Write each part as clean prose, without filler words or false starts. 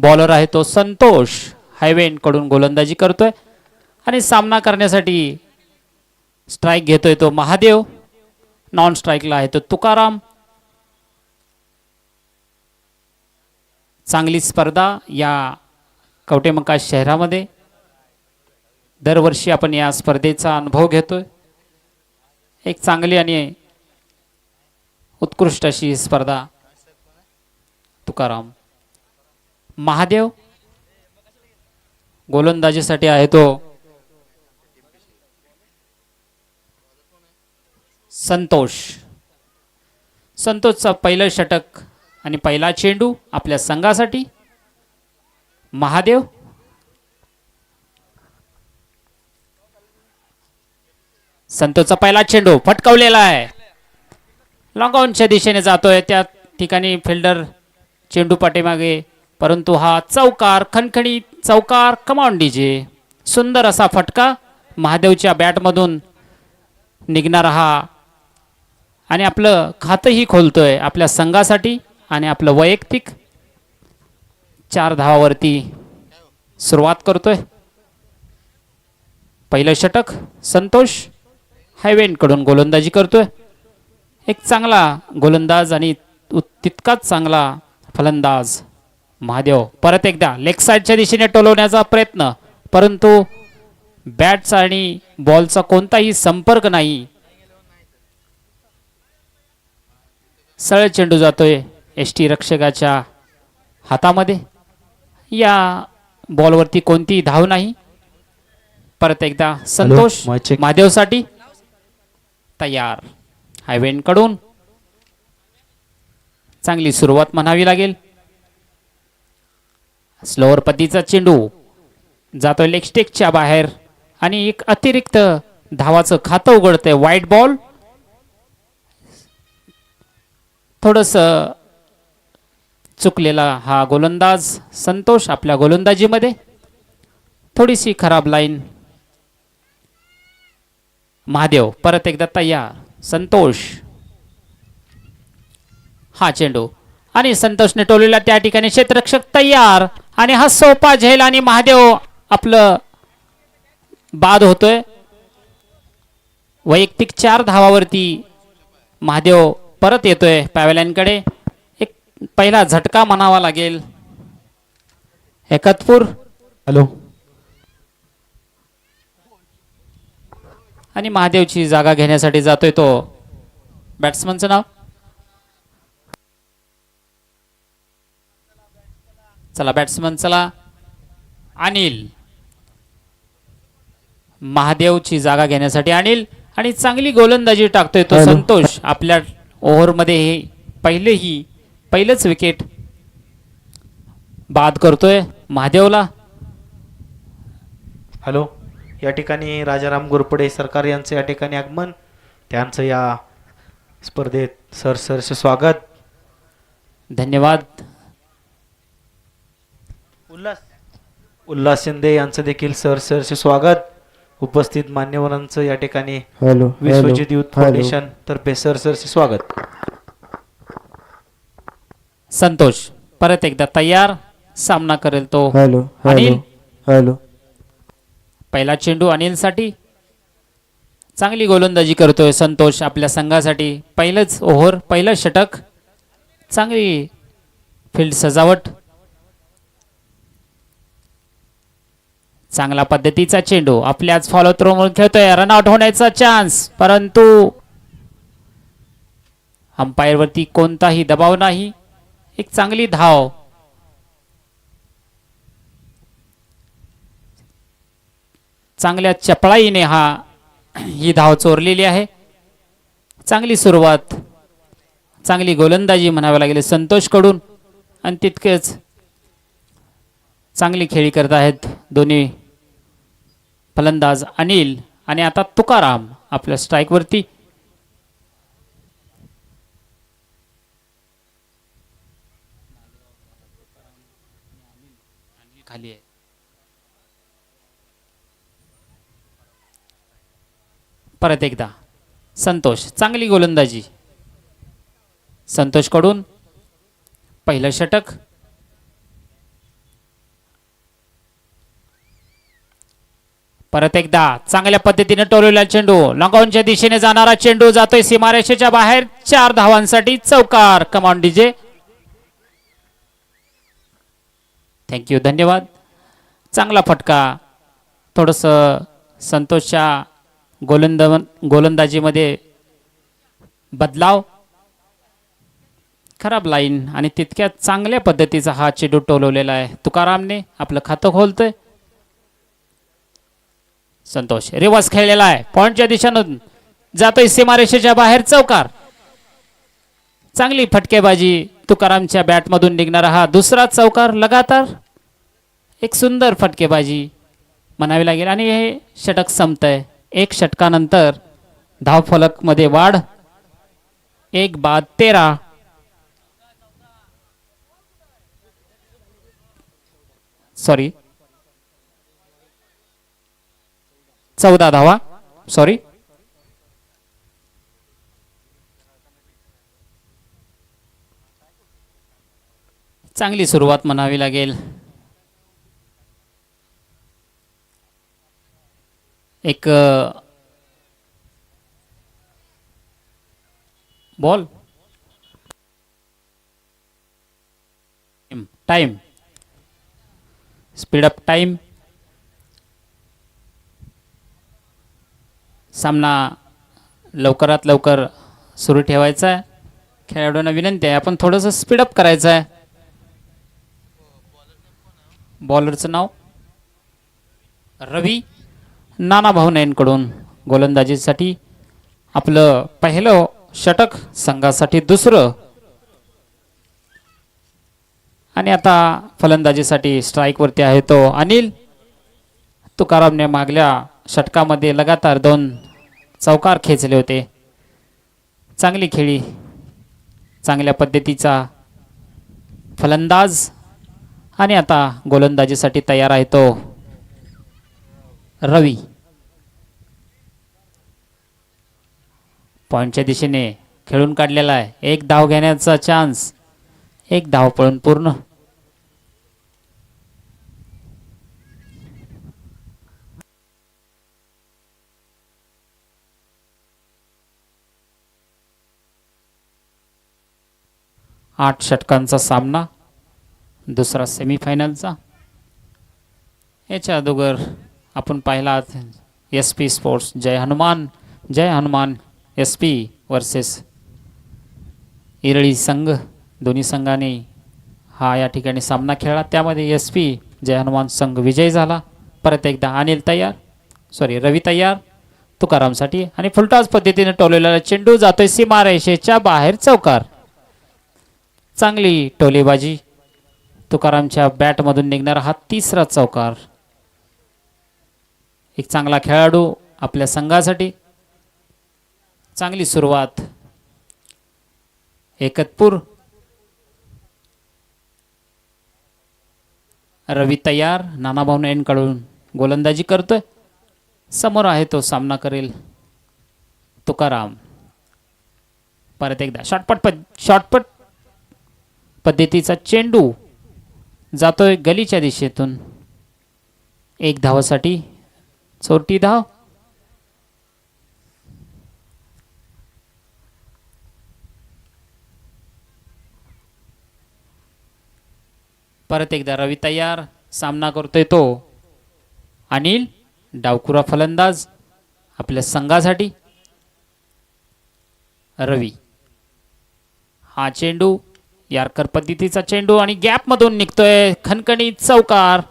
Bowler आहे तो संतोष हायवेन कडून गोलंदाजी करतोय आणि सामना करण्यासाठी स्ट्राइक घेतोय तो महादेव. नॉन स्ट्राइकला आहे तो तुकाराम. चांगली स्पर्धा या कवटेमंका शहरामध्ये दरवर्षी आपण या स्पर्धेचा अनुभव घेतोय. एक चांगली आणि उत्कृष्ट अशी स्पर्धा. तुकाराम महादेव गोलंदाजीसाठी आहे तो संतोष. संतोषचा पहिलं षटक आणि पहिला चेंडू आपल्या संघासाठी. महादेव संतोषचा पहिला चेंडू फटकावलेला आहे. लॉंग ऑनच्या दिशेने जातोय. त्या ठिकाणी फिल्डर चेंडू पाठीमागे, परंतु हा चौकार, खणखणी चौकार. Command DJ. सुंदर असा फटका महादेवच्या बॅटमधून निघणारा हा आणि आपलं खातंही खोलतोय आपल्या संघासाठी आणि आपलं वैयक्तिक 4 धावावरती सुरुवात करतोय. पहिलं षटक संतोष हायवेनकडून गोलंदाजी करतोय. एक चांगला गोलंदाज आणि तितकाच चांगला फलंदाज महादेव. परत एकदा लेग साईडच्या दिशेने टोलवण्याचा प्रयत्न, परंतु बॅटचा आणि बॉलचा कोणताही संपर्क नाही. सरळ चेंडू जातोय एसटी रक्षकाच्या हातामध्ये. या बॉलवरती कोणतीही धाव नाही. परत एकदा संतोष महादेवसाठी तयार. हायवेनकडून चांगली सुरुवात म्हणावी लागेल. स्लोअर पद्धतीचा चेंडू जातोय लेग स्टेकच्या बाहेर आणि एक अतिरिक्त धावाचं खातं उघडतंय. वाईट बॉल. थोडस चुकलेला हा गोलंदाज संतोष आपल्या गोलंदाजीमध्ये. थोडीशी खराब लाईन. महादेव परत एकदा तयार. संतोष हा चेंडू आणि संतोषने टोललेला त्या ठिकाणी क्षेत्ररक्षक तयार आणि हा सोपा झेल आणि महादेव आपलं बाद होतोय. वैयक्तिक 4 धावावरती महादेव परत येतोय पॅव्हलियनकडे. एक पहिला झटका म्हणावा लागेल. एकतपूर हॅलो आणि महादेवची जागा घेण्यासाठी जातोय तो बॅट्समनचं नाव. चला बॅट्समन चला. अनिल. महादेवची जागा घेण्यासाठी अनिल आणि चांगली गोलंदाजी टाकतोय तो संतोष. आपल्या ओव्हरमध्ये हे पहिलंच विकेट बाद करतोय महादेवला. हॅलो. या ठिकाणी राजाराम गोरपडे सरकार यांचे या ठिकाणी आगमन. त्यांचं या स्पर्धेत सरसरचे स्वागत. धन्यवाद. उल्हास शिंदे यांचं देखील सरसरचे स्वागत. उपस्थित मान्यवरांचं या ठिकाणी विश्वजित युथ फाउंडेशन तर्फे सरसरचे स्वागत. संतोष परत एकदा तयार. सामना करेल तो अनिल. पहिला चेंडू अनिलसाठी. चांगली गोलंदाजी करतोय संतोष आपल्या संघासाठी. पहिलंच ओव्हर, पहिलं षटक. चांगली फील्ड सजावट. चांगला पद्धतीचा चेंडू आपल्याच फॉलो थ्रो म्हणून खेळतोय. रनआउट होण्याचा चान्स, परंतु अंपायर वरती कोणताही दबाव नाही. एक चांगली धाव. चांगल्या चपळाईने ही धाव चोरलेली आहे. चांगली सुरुवात, चांगली गोलंदाजी म्हणावी लागेल संतोष कडून आणि तितकेच चांगली खेळी करत आहेत दोन्ही फलंदाज अनिल आणि आता तुकाराम आपल्या स्ट्राइक वरती. खाली आहे. परत एकदा संतोष. चांगली गोलंदाजी संतोष कडून. पहिलं षटक. परत एकदा चांगल्या पद्धतीने टोलवलेला चेंडू लॉंगॉनच्या दिशेने जाणारा चेंडू जातोय सीमारेषेच्या बाहेर 4 धावांसाठी चौकार. Command DJ. थँक्यू, धन्यवाद. चांगला फटका. थोडस संतोषच्या गोलंदाजीमध्ये बदलाव. खराब लाईन आणि तितक्यात चांगल्या पद्धतीचा हा चेंडू टोलवलेला आहे. तुकारामने आपलं खातं खोलतोय. संतोष रिवर्स खेळलेला आहे. पॉइंटच्या दिशेनं जातोय सीमारेषेच्या बाहेर चौकार. चांगली फटकेबाजी. तुकारामच्या बॅटमधून निघणारा हा दुसरा चौकार लगातार. एक सुंदर फटकेबाजी म्हणावी लागेल आणि हे षटक संपतंय. 1 षटकानंतर धावफलक मध्ये वाढ. 1 बाद 13. सॉरी 14 धावा. सॉरी चांगली सुरुवात म्हणावी लागेल. एक ball time speed up time. सामना लवकरात लवकर सुरू ठेवायचा आहे. खेळाडूंना विनंती आहे आपण थोडंसं स्पीडअप करायचं आहे. बॉलरचं नाव रवी. नाना भाऊंकडून गोलंदाजीसाठी आपलं पहिलं षटक, संघासाठी दुसरं. आणि आता फलंदाजीसाठी स्ट्राईकवरती आहे तो अनिल. तुकारामने मागल्या षटकामध्ये लगातार 2 चौकार खेचले होते. चांगली खेळी, चांगल्या पद्धतीचा फलंदाज. आणि आता गोलंदाजीसाठी तयार आहे तो रवी. पॉइंटच्या दिशेने खेळून काढलेला आहे. 1 धाव घेण्याचा चान्स. 1 धाव पळून पूर्ण. आठ षटकांचा सामना, दुसरा सेमीफायनलचा. याच्या अगोदर आपण पाहिला SP स्पोर्ट्स जय हनुमान SP वर्सेस इरळी संघ. दोन्ही संघाने हा या ठिकाणी सामना खेळला. त्यामध्ये SP जय हनुमान संघ विजयी झाला. परत एकदा रवी तयार तुकारामसाठी. आणि फुलटॉस पद्धतीने टोललेला चेंडू जातोय सीमारेषेच्या बाहेर चौकार. चांगली टोलेबाजी. तुकारामच्या बॅटमधून निघणारा हा तिसरा चौकार. एक चांगला खेळाडू आपल्या संघासाठी. चांगली सुरुवात. एकतपूर. रवी तयार. नाना भाऊंकडून गोलंदाजी करतोय. समोर आहे तो सामना करेल तुकाराम. परत एकदा शॉर्टपट पद्धतीचा चेंडू जातोय गलीच्या दिशेतून. 1 धावासाठी चोरटी धाव. परत एकदा रवी तयार. सामना करतोय तो अनिल. डावखुरा फलंदाज आपल्या संघासाठी. रवी. हा चेंडू यार्कर पद्धतीचा चेंडू आणि गॅप मधून निघतोय. खणखणीत चौकार.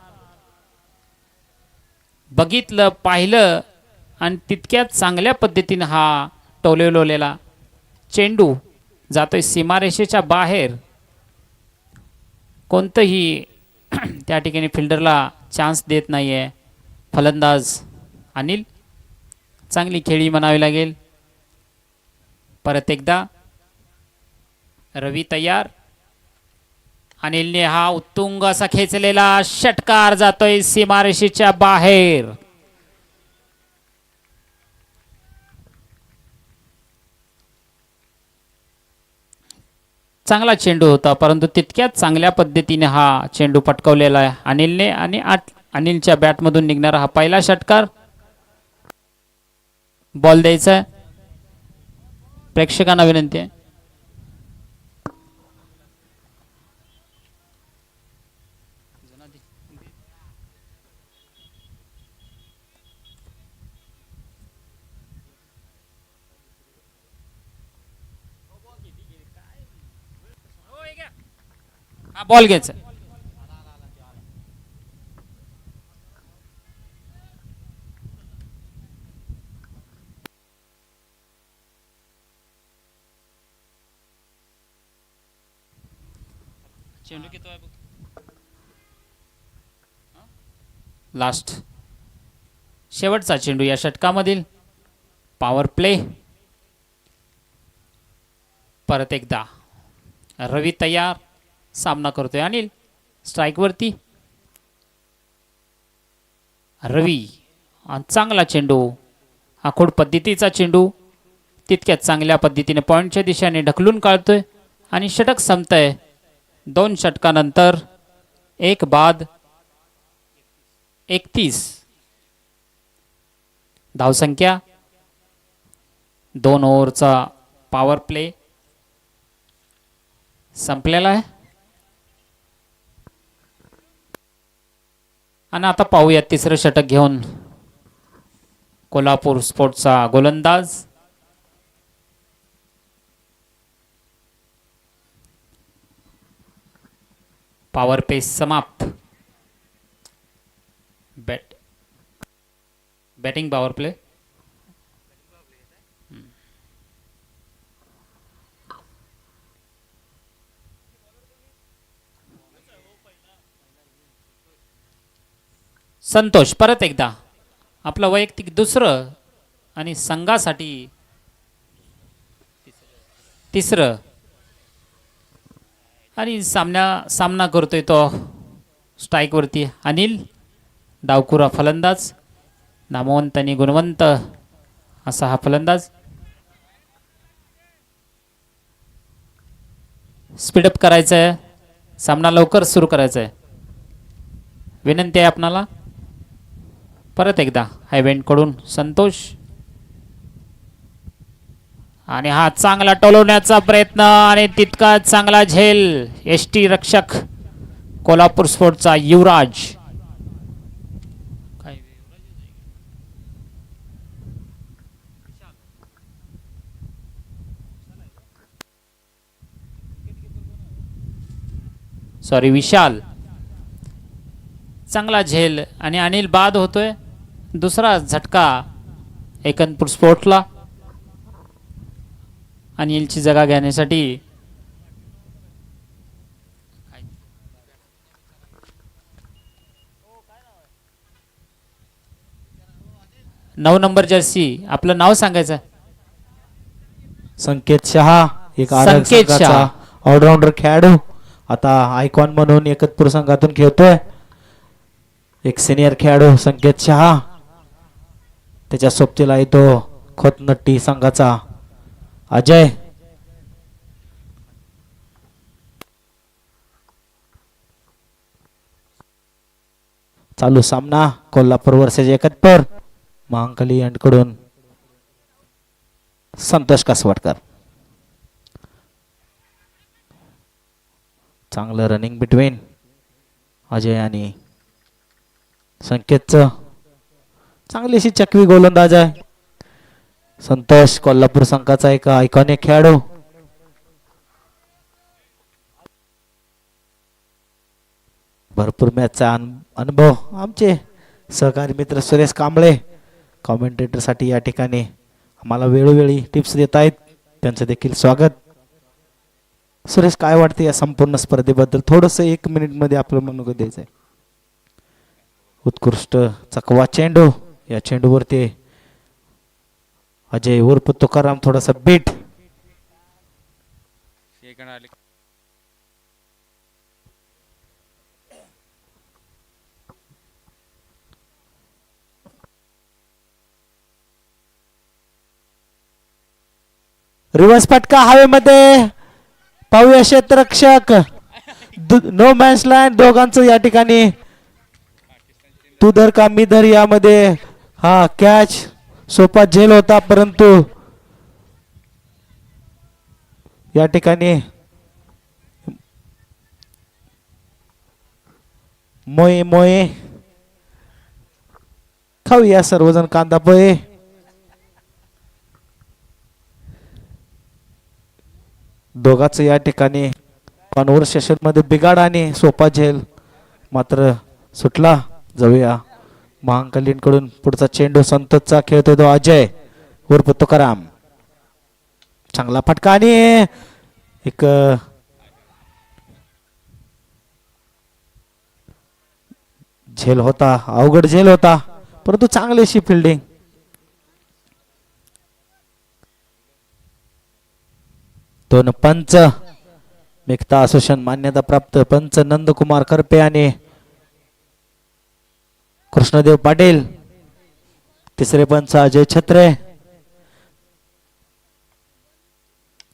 बघितलं, पाहिलं आणि तितक्यात चांगल्या पद्धतीने हा टोलवलेला चेंडू जातोय सीमारेषेच्या बाहेर. कोणतंही त्या ठिकाणी फिल्डरला चान्स देत नाहीये फलंदाज अनिल. चांगली खेळी म्हणावी लागेल. परत एकदा रवी तयार. अनिलने हा उत्तुंग असा खेचलेला षटकार जातोय सीमारेषेच्या बाहेर. चांगला चेंडू होता परंतु तितक्याच चांगल्या पद्धतीने हा चेंडू पटकवलेला आहे अनिलने. आणि अनिलच्या बॅटमधून निघणारा हा पहिला षटकार बॉल द्यायचा आहे. प्रेक्षकांना विनंती आहे. हा बॉल घ्यायचा. चेंडू किती आहे बघ. लास्ट शेवटचा चेंडू या षटकामधील. Power play. परत एकदा रवी तयार. सामना करतोय अनिल. स्ट्राइक वरती रवी. चांगला चेंडू. आखूड पद्धतीचा चेंडू तितक्यात चांगल्या पद्धतीने पॉइंटच्या दिशेने ढकलून काढतोय आणि षटक संपतंय. 2 षटकानंतर 1 बाद 31 धावसंख्या. 2 ओव्हरचा पॉवर प्ले संपलेला आहे. आणि आता पाहूया तिसरं षटक घेऊन कोल्हापूर स्पोर्ट्सचा गोलंदाज. पॉवर प्ले समाप्त. Batting power play. संतोष परत एकदा आपलं वैयक्तिक दुसरं आणि संघासाठी तिसरं. आणि सामना करतोय तो स्ट्राइक वरती अनिल. डावखुरा फलंदाज. नामवंत आणि गुणवंत असा हा फलंदाज. स्पीडअप करायचं आहे. सामना लवकर सुरू करायचा आहे. विनंती आहे आपणाला. परत एकदा हायवेंटकडून संतोष. आणि हा चांगला टोलवण्याचा प्रयत्न आणि तितका चांगला झेल. एसटी रक्षक कोल्हापूर स्पोर्ट्सचा युवराज. सॉरी विशाल. चांगला झेल आणि अनिल बाद होतोय. दुसरा झटका एकनपूर स्पोर्ट्सला. अनिलची जागा घेण्यासाठी नऊ नंबर जर्सी. आपलं नाव सांगायचं. संकेत शहा. एक संकेत शहा. ऑलराऊंडर खेळाडू. आता आयकॉन म्हणून एकतपूर संघातून खेळतोय. एक सिनियर खेळाडू संकेत शहा. त्याच्या सोबतीला येतो खोतनट्टी संघाचा अजय. चालू सामना कोल्हापूर वर्सेस एकतपूर. महांकली यांकडून संतोष कासवाडकर. चांगलं रनिंग बिटवीन अजय आणि संकेतचं. चांगली अशी चकवी गोलंदाज आहे संतोष. कोल्हापूर संघाचा एक आयकॉनिक खेळाडू. भरपूर मॅचचा अनुभव. आमचे सहकारी मित्र सुरेश कांबळे कॉमेंटेटर साठी या ठिकाणी आम्हाला वेळोवेळी टिप्स देत आहेत. त्यांचं देखील स्वागत. सुरेश, काय वाटते या संपूर्ण स्पर्धेबद्दल? थोडस 1 मिनिट मध्ये आपलं मनोगत द्यायचं आहे. उत्कृष्ट चकवा चेंडू. या चेंडूवरती अजय उर्फ तुकाराम थोडासा बीट. रिवर्स फटका हवेमध्ये. पाहूया क्षेत्ररक्षक. नो मॅन्स लँड दोघांचं या ठिकाणी तू धर का मी धर यामध्ये हा कॅच सोपा झेल होता, परंतु या ठिकाणी मोये मोये खाऊया सर्वजण कांदा पोहे. दोघांचं या ठिकाणी कॉन्व्हर्सेशन मध्ये बिघाड आणि सोपा झेल मात्र सुटला. जाऊया महांकालींकडून पुढचा चेंडू संतोषचा खेळतोय तो अजय उर्फ तुकाराम. चांगला फटका आणि एक झेल होता, अवघड झेल होता, परंतु चांगलीशी फिल्डिंग. दोन पंच मेघता असोसिएशन मान्यता प्राप्त पंच नंदकुमार करपे आणि कृष्णदेव पाटील. तिसरे पंच अजय छत्रे.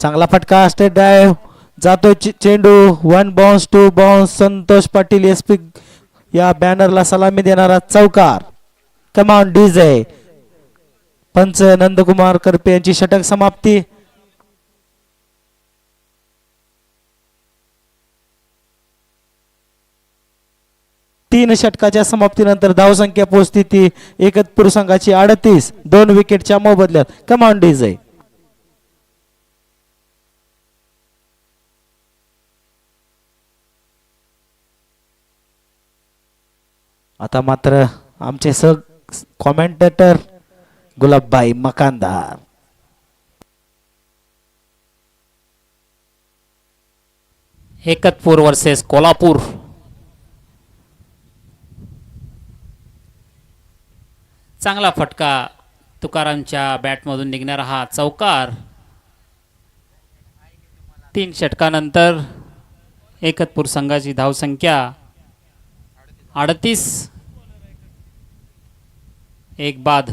चांगला फटका, स्टेट ड्राइव्ह जातो चेंडू. 1 bounce 2 bounce. Santosh Patil SP या बॅनरला सलामी देणारा चौकार. Command DJ. पंच नंदकुमार करपे यांची षटक समाप्ती. तीन षटकाच्या समाप्तीनंतर धावसंख्या पोहोचती ती एकतपूर संघाची 38. 2 विकेटच्या मोबदल्यात. Command DJ. आता मात्र आमचे सह कॉमेंटेटर गुलाबबाई मकानदार. एकतपूर वर्सेस कोल्हापूर. चांगला फटका तुकारामच्या बॅटमधून निघणारा हा चौकार. 3 षटकानंतर एकतपूर संघाची धावसंख्या 38. एक बाद.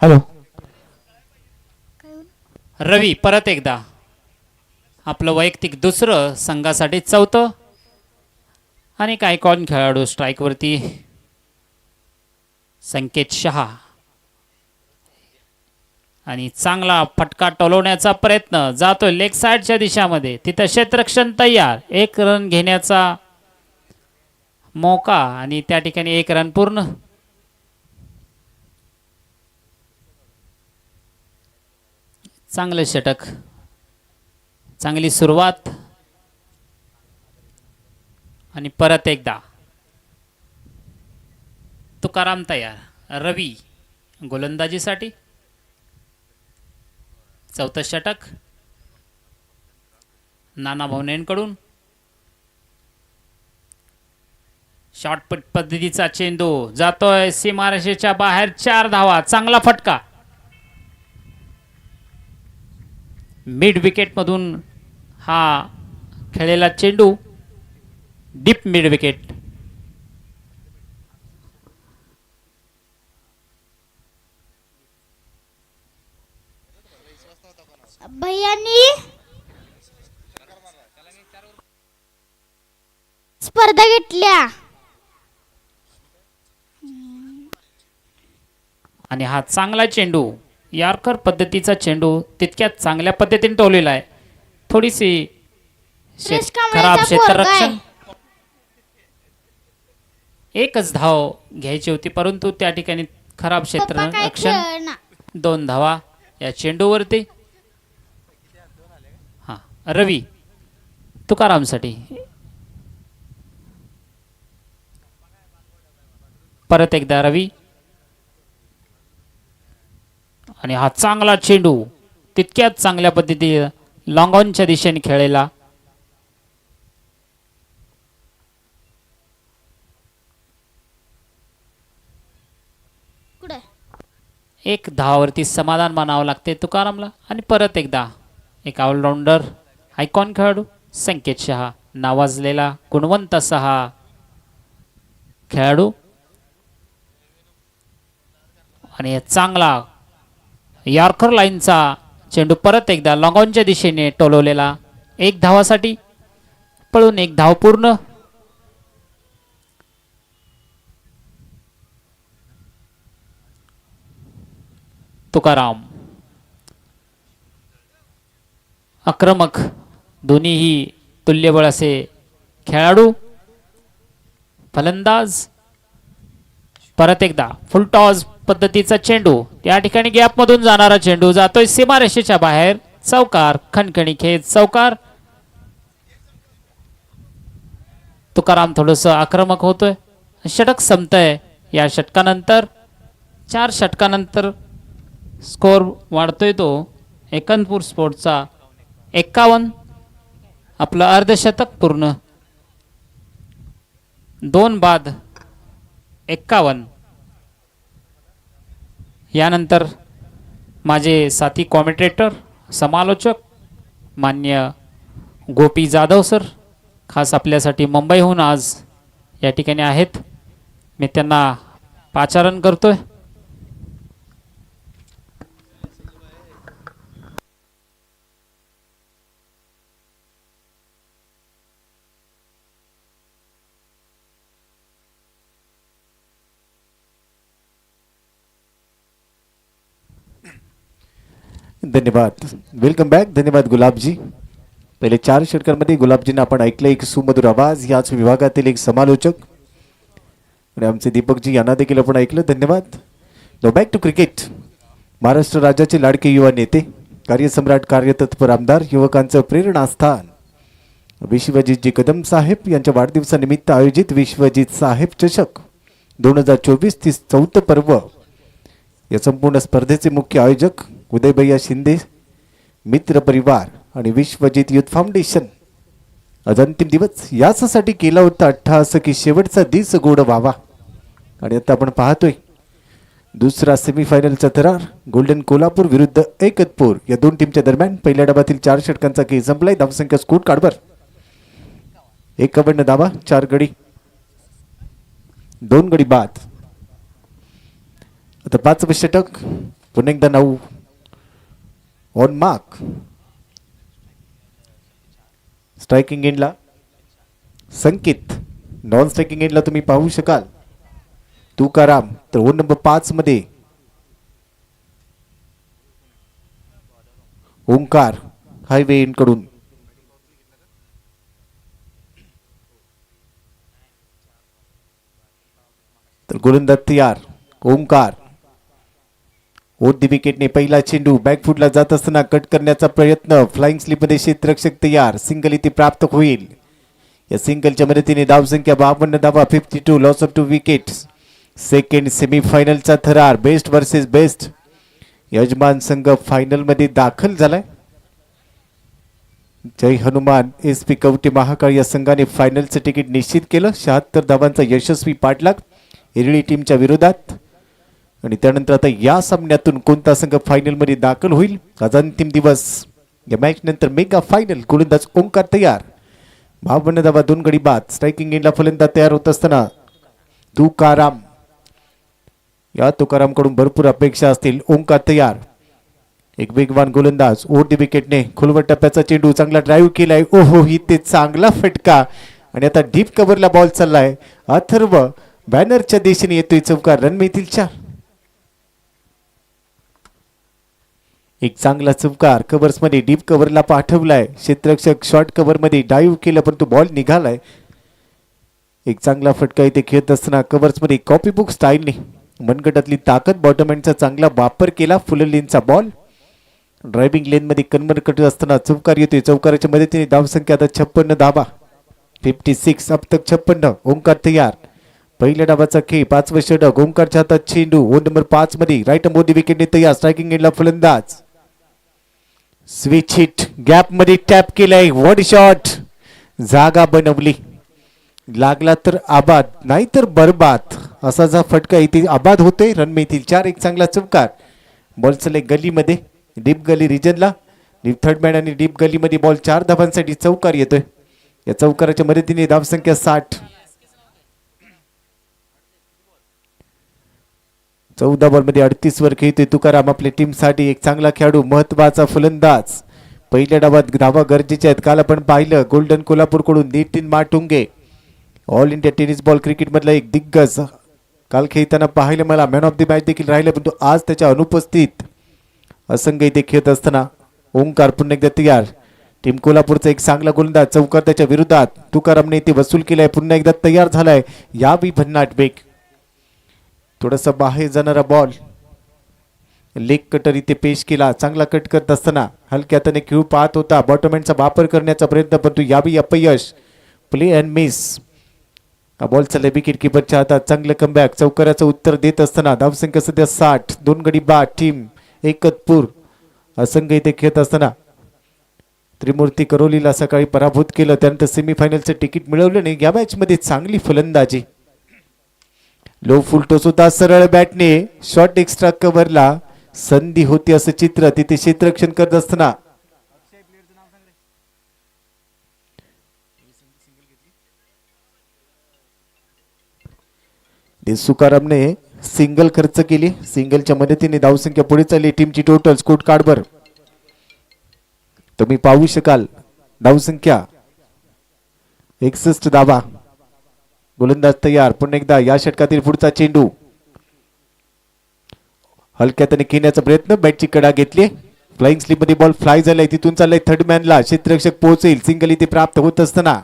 हॅलो रवी परत एकदा आपलं वैयक्तिक दुसरं, संघासाठी 4थं. आणि आयकॉन खेळाडू स्ट्राईकवरती संकेत शहा. आणि चांगला फटका टोलवण्याचा प्रयत्न जातोय लेग साइडच्या दिशामध्ये. तिथं क्षेत्ररक्षण तयार. 1 रन घेण्याचा मौका आणि त्या ठिकाणी 1 रन पूर्ण. चांगले षटक, चांगली सुरुवात. आणि परत एकदा तुकाराम तयार. रवी गोलंदाजीसाठी 4थं षटक नाना भावनेंकडून. शॉर्ट पद्धतीचा चेंडू जातोय सीमारेषेच्या बाहेर. 4 धावा. चांगला फटका. मिड विकेट मधून हा खेळलेला चेंडू. Deep mid wicket. भैयांनी स्पर्धा घेतल्या आणि हा चांगला चेंडू, यॉर्कर पद्धतीचा चेंडू तितक्यात चांगल्या पद्धतीने टोललेला आहे. थोडीशी खराब क्षेत्ररक्षण. 1च धाव घ्यायची होती, परंतु त्या ठिकाणी खराब क्षेत्ररक्षण. 2 धावा या चेंडूवरती. हा रवी तुकारामसाठी परत एकदा रवी. आणि हा चांगला चेंडू तितक्याच चांगल्या पद्धतीने लॉंग ऑनच्या दिशेने खेळलेला. एक धावावरती समाधान मानावं लागते तुकारामला. आणि परत एकदा एक ऑलराऊंडर आयकॉन खेळाडू संकेत शहा, नावाजलेला गुणवंत असा हा खेळाडू. आणि चांगला यॉर्कर लाईनचा चेंडू परत एकदा लॉंग ऑनच्या दिशेने टोलवलेला. 1 धावासाठी पळून 1 धाव पूर्ण. तुकाराम. आक्रमक दोन्हीही तुल्यबळ असे खेळाडू. फलंदाज परत एकदा फुल टॉस पद्धतीचा चेंडू. त्या ठिकाणी गॅप मधून जाणारा चेंडू जातोय सीमारेषेच्या बाहेर. चौकार. खणखणी खेळ चौकार. तुकाराम थोडस आक्रमक होतोय. षटक संपतंय. या षटकानंतर 4 षटकानंतर स्कोर वाढतोय तो एकंदपूर स्पोर्टचा 51. आपलं अर्धशतक पूर्ण. 2 बाद 51. यानंतर माझे साथी कॉमेंटेटर समालोचक मान्य गोपी जाधव सर खास आपल्यासाठी मुंबईहून आज या ठिकाणी आहेत. मी त्यांना पाचारण करतोय. धन्यवाद. Welcome back. धन्यवाद गुलाबजी. पहिले 4 षटकांमध्ये गुलाबजींना आपण ऐकलं एक सुमधुर आवाज. याच विभागातील एक समालोचक आणि आमचे दीपकजी यांना देखील आपण ऐकलं. धन्यवाद. Now back to cricket. Maharashtra राज्याचे लाडके युवा नेते, कार्यसम्राट, कार्यतत्पर आमदार, युवकांचं प्रेरणास्थान विश्वजितजी कदम साहेब यांच्या वाढदिवसानिमित्त आयोजित विश्वजित साहेब चषक 2024 ती 4th पर्व. या संपूर्ण स्पर्धेचे मुख्य आयोजक उदयभैया शिंदे मित्र परिवार आणि विश्वजित युथ फाउंडेशन. आज अंतिम दिवस यासाठी केला होता अट्टहास की शेवटचा दिस गोड व्हावा. आणि आता आपण पाहतोय दुसरा सेमीफायनलचा थरार. गोल्डन कोल्हापूर विरुद्ध एकतपूर या 2 टीमच्या दरम्यान. पहिल्या डावातील 4 षटकांचा खेळ संपलाय. धावसंख्या स्कोर कार्डवर 51 धावा, 4 गडी, 2 गडी बाद. आता 5वे षटक. पुन्हा एकदा 9 ऑन मार्क. स्ट्रायकिंग एंडला संकेत, नॉन स्ट्रायकिंग एंडला तुम्ही पाहू शकाल तुकाराम. तर ओन नंबर 5 मध्ये ओंकार हायवे एंड कडून. तर गोलंदाज तयार ओंकार. ओढ विकेटने पहिला चेंडू बॅकफुटला जात असताना कट करण्याचा प्रयत्न. फ्लाइंग स्लिपमध्ये क्षेत्ररक्षक तयार. सिंगल इथे प्राप्त होईल. या सिंगलच्या मदतीने धावसंख्या 52 धावा, 52, लॉस ऑफ 2 विकेट्स. सेकंड सेमीफायनलचा थरार. Best versus best. यजमान संघ फायनल मध्ये दाखल झालाय. जय हनुमान एस पी कवटे महाकाळ या संघाने फायनलचं तिकीट निश्चित केलं. 76 धावांचा यशस्वी पाठलाग एरळी टीमच्या विरोधात. आणि त्यानंतर आता या सामन्यातून कोणता संघ फायनल मध्ये दाखल होईल. आज अंतिम दिवस. या मॅच नंतर मेगा फायनल. गोलंदाज ओंकार तयार. 52 धावा, 2 गडी बाद. स्ट्रायकिंग एंडला फलंदाज तयार होत असताना तुकाराम. या तुकाराम कडून भरपूर अपेक्षा असतील. ओंकार तयार. एक वेगवान गोलंदाज. ओढ विकेटने खोलवर टप्प्याचा चेंडू चांगला ड्राईव्ह केलाय. ओहो, इथे चांगला फटका. आणि आता डीप कव्हरला बॉल चाललाय. अथर्व बॅनरच्या दिशेने येतोय चौकार. रन मिळतील 4. एक चांगला चौकार कव्हर्स मध्ये डीप कव्हरला पाठवलाय. क्षेत्ररक्षक शॉर्ट कव्हर मध्ये डाईव्ह केलं परंतु बॉल निघालाय. एक चांगला फटका इथे खेळत असताना कव्हर्स मध्ये कॉपी बुक स्टाईलने मनगटातली ताकद बॉटम एंडचा चांगला वापर केला. फुल लेनचा बॉल ड्रायव्हिंग लेन मध्ये कन्वर्ट करत असताना चौकार येतोय. चौकाराच्या मदतीने धावसंख्या आता 56 धावा, 56 अब तक 56. ओंकार तयार. पहिल्या डावाचा खेळ. 5वे षटक. ओंकारच्या हातात चेंडू. ओन नंबर 5 मध्ये राईट मोदी विकेटने तयार. स्ट्रायकिंग एंडला फलंदाज. स्विच हिट गॅप मध्ये टॅप केलाय. One shot. जागा बनवली. लागला तर आबाद नाही तर बरबाद असा जा फटका इथे आबाद होतोय. रन मिळतील 4. एक चांगला चौकार. बॉल चले गलीमध्ये डीप गली रिजनला. थर्ड मॅन आणि डीप गलीमध्ये बॉल 4 धावांसाठी चौकार येतोय. या चौकाराच्या मदतीने धावसंख्या 60. 14 बॉल मध्ये 38 वर खेळतोय तुकाराम. आपल्या टीम साठी एक चांगला खेळाडू, महत्वाचा फलंदाज. पहिल्या डावात धावा गरजेच्या आहेत. काल आपण पाहिलं गोल्डन कोल्हापूर कडून Nitin Matunge all India tennis ball cricket मधला एक दिग्गज. काल खेळताना पाहिलं मला मॅन ऑफ द मॅच देखील राहिलं परंतु आज त्याच्या अनुपस्थित असंघ इथे खेळत असताना ओंकार पुन्हा एकदा तयार. टीम कोल्हापूरचा एक चांगला गोलंदाज चौकार त्याच्या विरोधात तुकारामने इथे वसूल केलाय. पुन्हा एकदा तयार झालाय. यावी भन्नाट बेग. थोडासा बाहेर जाणारा बॉल लेग कटर इथे पेश केला. चांगला कट करत असताना हलक्या हाताने खेळ पाहत होता. बॉटमॅनचा वापर करण्याचा प्रयत्न परंतु यावी अपयश. Play and miss. हा बॉल चाललाय विकेट किपरच्या हातात. चांगलं कमबॅक. चौकाराचं उत्तर देत असताना धावसंख्या सध्या 60. 2 गडी बाद. टीम एकतपूर असंघ इथे खेळत असताना त्रिमूर्ती करोलीला सकाळी पराभूत केलं. त्यानंतर सेमीफायनलचं तिकीट मिळवलं नाही. या मॅच मध्ये चांगली फलंदाजी. लो फुल टॉस होता. सरळ बॅटने शॉर्ट एक्स्ट्रा कव्हरला संधी होती असं चित्र. तिथे क्षेत्ररक्षण करत असताना सुकारामने सिंगल खर्च केली. सिंगलच्या मदतीने धावसंख्या पुढे चालली. टीमची टोटल स्कोर कार्डवर तुम्ही पाहू शकाल. धावसंख्या 61 धावा. गोलंदाज तयार. पुन्हा एकदा या षटकातील पुढचा चेंडू हलक्यात खेळण्याचा प्रयत्न. बॅटची कडा घेतली. फ्लाइंग स्लिप मध्ये बॉल फ्लाय झालाय. तिथून चाललाय थर्ड मॅनला. क्षेत्ररक्षक पोहोचेल. सिंगल इथे प्राप्त होत असताना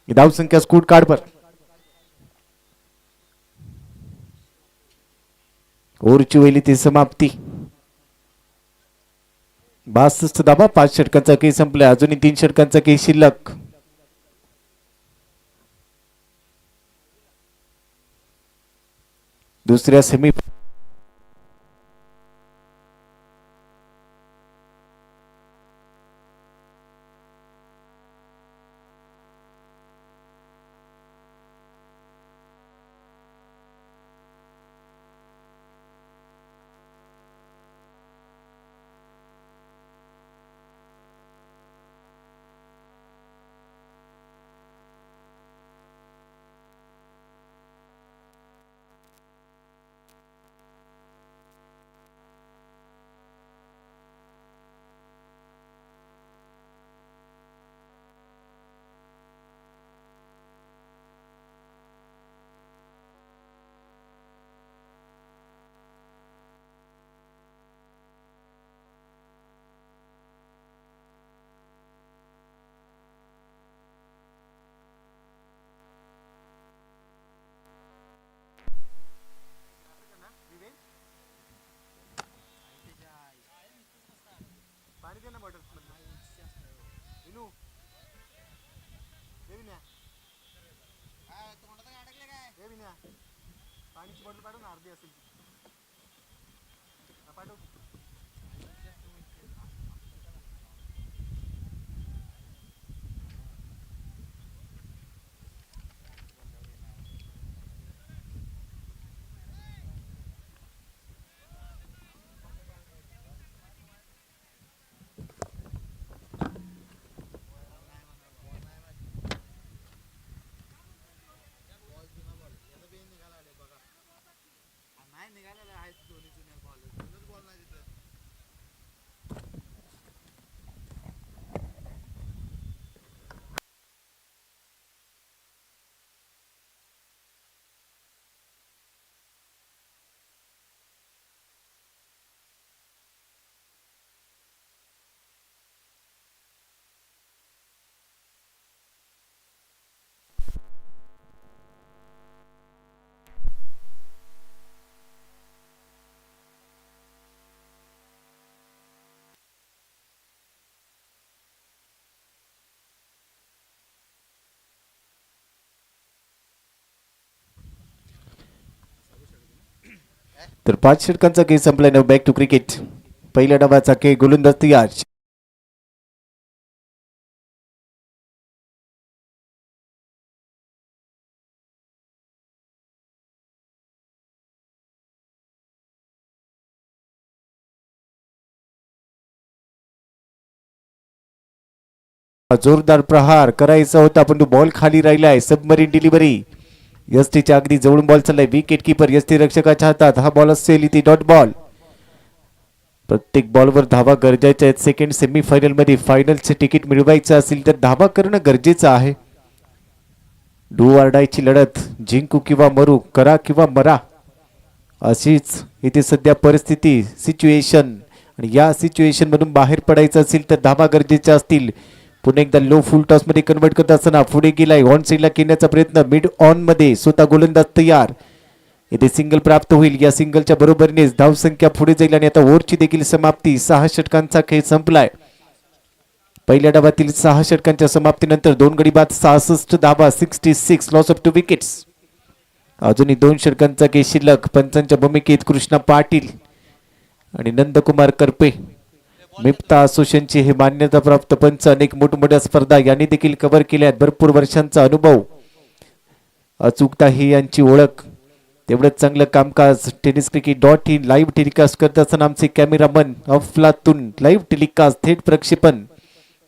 धावसंख्या स्कोर कार्डवर ओव्हरची होईल ती समाप्ती. 62 धावा. 5 षटकांचा खेळ संपलाय. अजूनही 3 षटकांचा खेळ शिल्लक. दुसऱ्या सेमी तर 5 षटकांचा खेळ संपलाय. नाव बॅक टू क्रिकेट. पहिल्या डावाचा खेळ. गोलंदाज तयार. जोरदार प्रहार करायचा होता पण तो बॉल खाली राहिलाय. Submarine delivery. यष्टीच्या अगदी जवळून बॉल चाललाय. विकेट किपर यष्टी रक्षकाच्या हातात. हा बॉल असेल इथे डॉट बॉल. प्रत्येक बॉलवर धावा गरजेच्या आहेत. सेकंड सेमीफायनल मध्ये फायनलचे तिकीट मिळवायचं असेल तर धावा करणं गरजेचं आहे. डू ऑर डायची लढत. जिंकू किंवा मरू. करा किंवा मरा. अशीच इथे सध्या परिस्थिती सिच्युएशन आणि या सिच्युएशन मधून बाहेर पडायचं असेल तर धावा गरजेच्या असतील. पुन्हा एकदा लो फुल टॉस मध्ये कन्वर्ट करत असताना पुढे गेलाय, ऑन साईडला खेळण्याचा प्रयत्न, मिड ऑन मध्ये स्वतः गोलंदाज तयार. इथे सिंगल प्राप्त होईल. या सिंगलच्या बरोबरीनेच धावसंख्या पुढे जाईल आणि आता ओव्हरची देखील समाप्ती. 6 षटकांचा खेळ संपलाय. पहिल्या डावातील 6 षटकांच्या समाप्तीनंतर 2 गडी बाद, 66 धावा, 66 लॉस ऑफ 2 विकेट्स. अजूनही 2 षटकांचा खेळ शिल्लक. पंचांच्या भूमिकेत कृष्णा पाटील आणि नंदकुमार करपे. मिप्ता असोसिएशनचे हे मान्यताप्राप्त पंच. अनेक मोठमोठ्या स्पर्धा यांनी देखील कव्हर केल्यात. भरपूर वर्षांचा अनुभव, अचूकता ही यांची ओळख. तेवढंच चांगलं कामकाज. tenniscricket.in लाईव्ह टेलिकास्ट करत असताना आमचे कॅमेरामन अफलातून लाईव्ह टेलिकास्ट थेट प्रक्षेपण.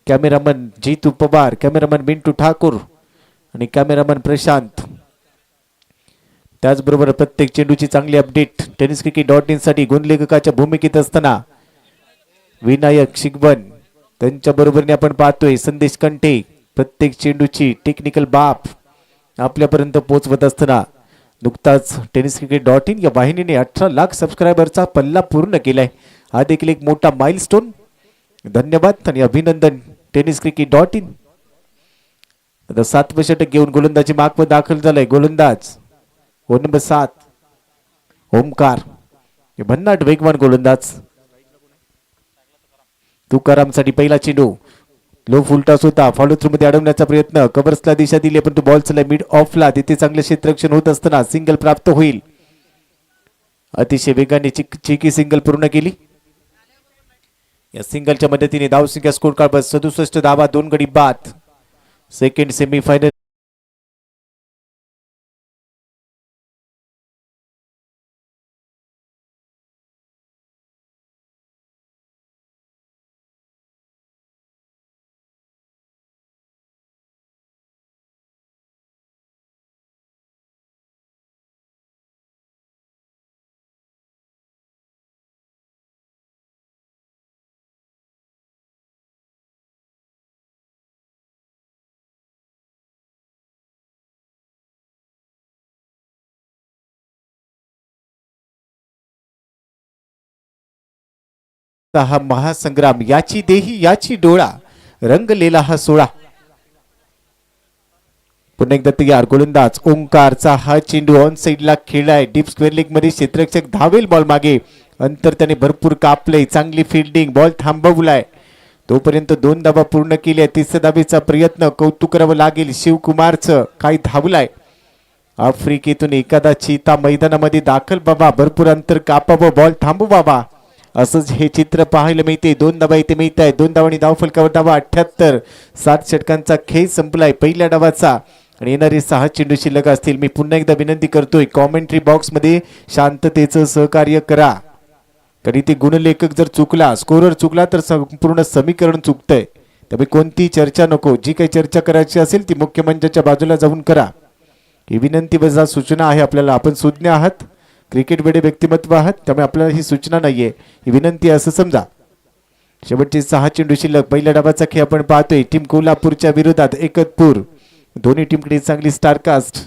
कॅमेरामन जीतू पवार, कॅमेरामन मिंटू ठाकूर आणि कॅमेरामन प्रशांत. त्याचबरोबर प्रत्येक चेंडूची चांगली अपडेट tenniscricket.in साठी गुणलेखकाच्या भूमिकेत असताना विनायक शिगवन, त्यांच्या बरोबरीने आपण पाहतोय संदेश कंठे. प्रत्येक चेंडूची टेक्निकल बाब आपल्यापर्यंत पोहोचवत असताना नुकताच tenniscricket.in या वाहिनीने 18 लाख सबस्क्रायबरचा पल्ला पूर्ण केलाय. हा देखील एक मोठा माइलस्टोन. धन्यवाद आणि अभिनंदन tenniscricket.in. आता 7वे षटक घेऊन गोलंदाजी मार्कवर दाखल झालाय. गोलंदाज नंबर 7 ओमकार, भन्नाट वेगवान गोलंदाज. तुकारामसाठी पहिला चेंडू लो फुल टॉस होता. फॉलो थ्रू मध्ये अडवण्याचा प्रयत्न, कव्हर्सला दिशा दिली पण तो बॉल चला मिड ऑफला. तिथे चांगले क्षेत्ररक्षण होत असताना सिंगल प्राप्त होईल. अतिशय वेगाने चिकी सिंगल पूर्ण केली. या सिंगलच्या मदतीने धावसंख्या स्कोर कार्ड 67 धावा, 2 गडी बाद. सेकंड सेमीफायनल हा महासंग्राम, याची देही याची डोळा, रंगलेला हा सोळा. पुन्हा एकदा तयार. गोलंदाज ओंकारचा हा चेंडू ऑन साईडला खेळलाय. डीप स्क्वेअर लेग मध्ये क्षेत्ररक्षक धावेल बॉल मागे. अंतर त्याने भरपूर कापले. चांगली फिल्डिंग, बॉल थांबवलाय. तोपर्यंत 2 धावा पूर्ण केल्या. 3ऱ्या धावेचा प्रयत्न कौतुक करावं लागेल शिवकुमारचं. काय धावलाय. आफ्रिकेतून एखादा चीता मैदानामध्ये दाखल बाबा, भरपूर अंतर कापावं, बॉल थांबवावा, असंच हे चित्र पाहायला मिळते. 2 धावा इथे मिळत आहे. 2 धावांनी धाव फलकावर धावा 78. 7 षटकांचा खेळ संपलाय पहिल्या डावाचा आणि येणारे 6 चेंडू शिल्लक असतील. मी पुन्हा एकदा विनंती करतोय, कॉमेंट्री बॉक्स मध्ये शांततेचं सहकार्य करा. कारण इथे गुणलेखक जर चुकला, स्कोरर चुकला तर संपूर्ण समीकरण चुकतंय. त्यामुळे कोणती चर्चा नको. जी काही चर्चा करायची असेल ती मुख्य मंचाच्या बाजूला जाऊन करा. ही विनंती वजा सूचना आहे आपल्याला. आपण सुज्ञ आहात, क्रिकेट वेडे व्यक्तिमत्व आहात, त्यामुळे आपल्याला ही सूचना नाहीये, ही विनंती असं समजा. शेवटचे 6 चेंडू शिल्लक. पहिल्या डावाचा खेळ आपण पाहतोय. टीम कोल्हापूरच्या विरोधात एकतपूर. दोन्ही टीमकडे चांगली स्टारकास्ट,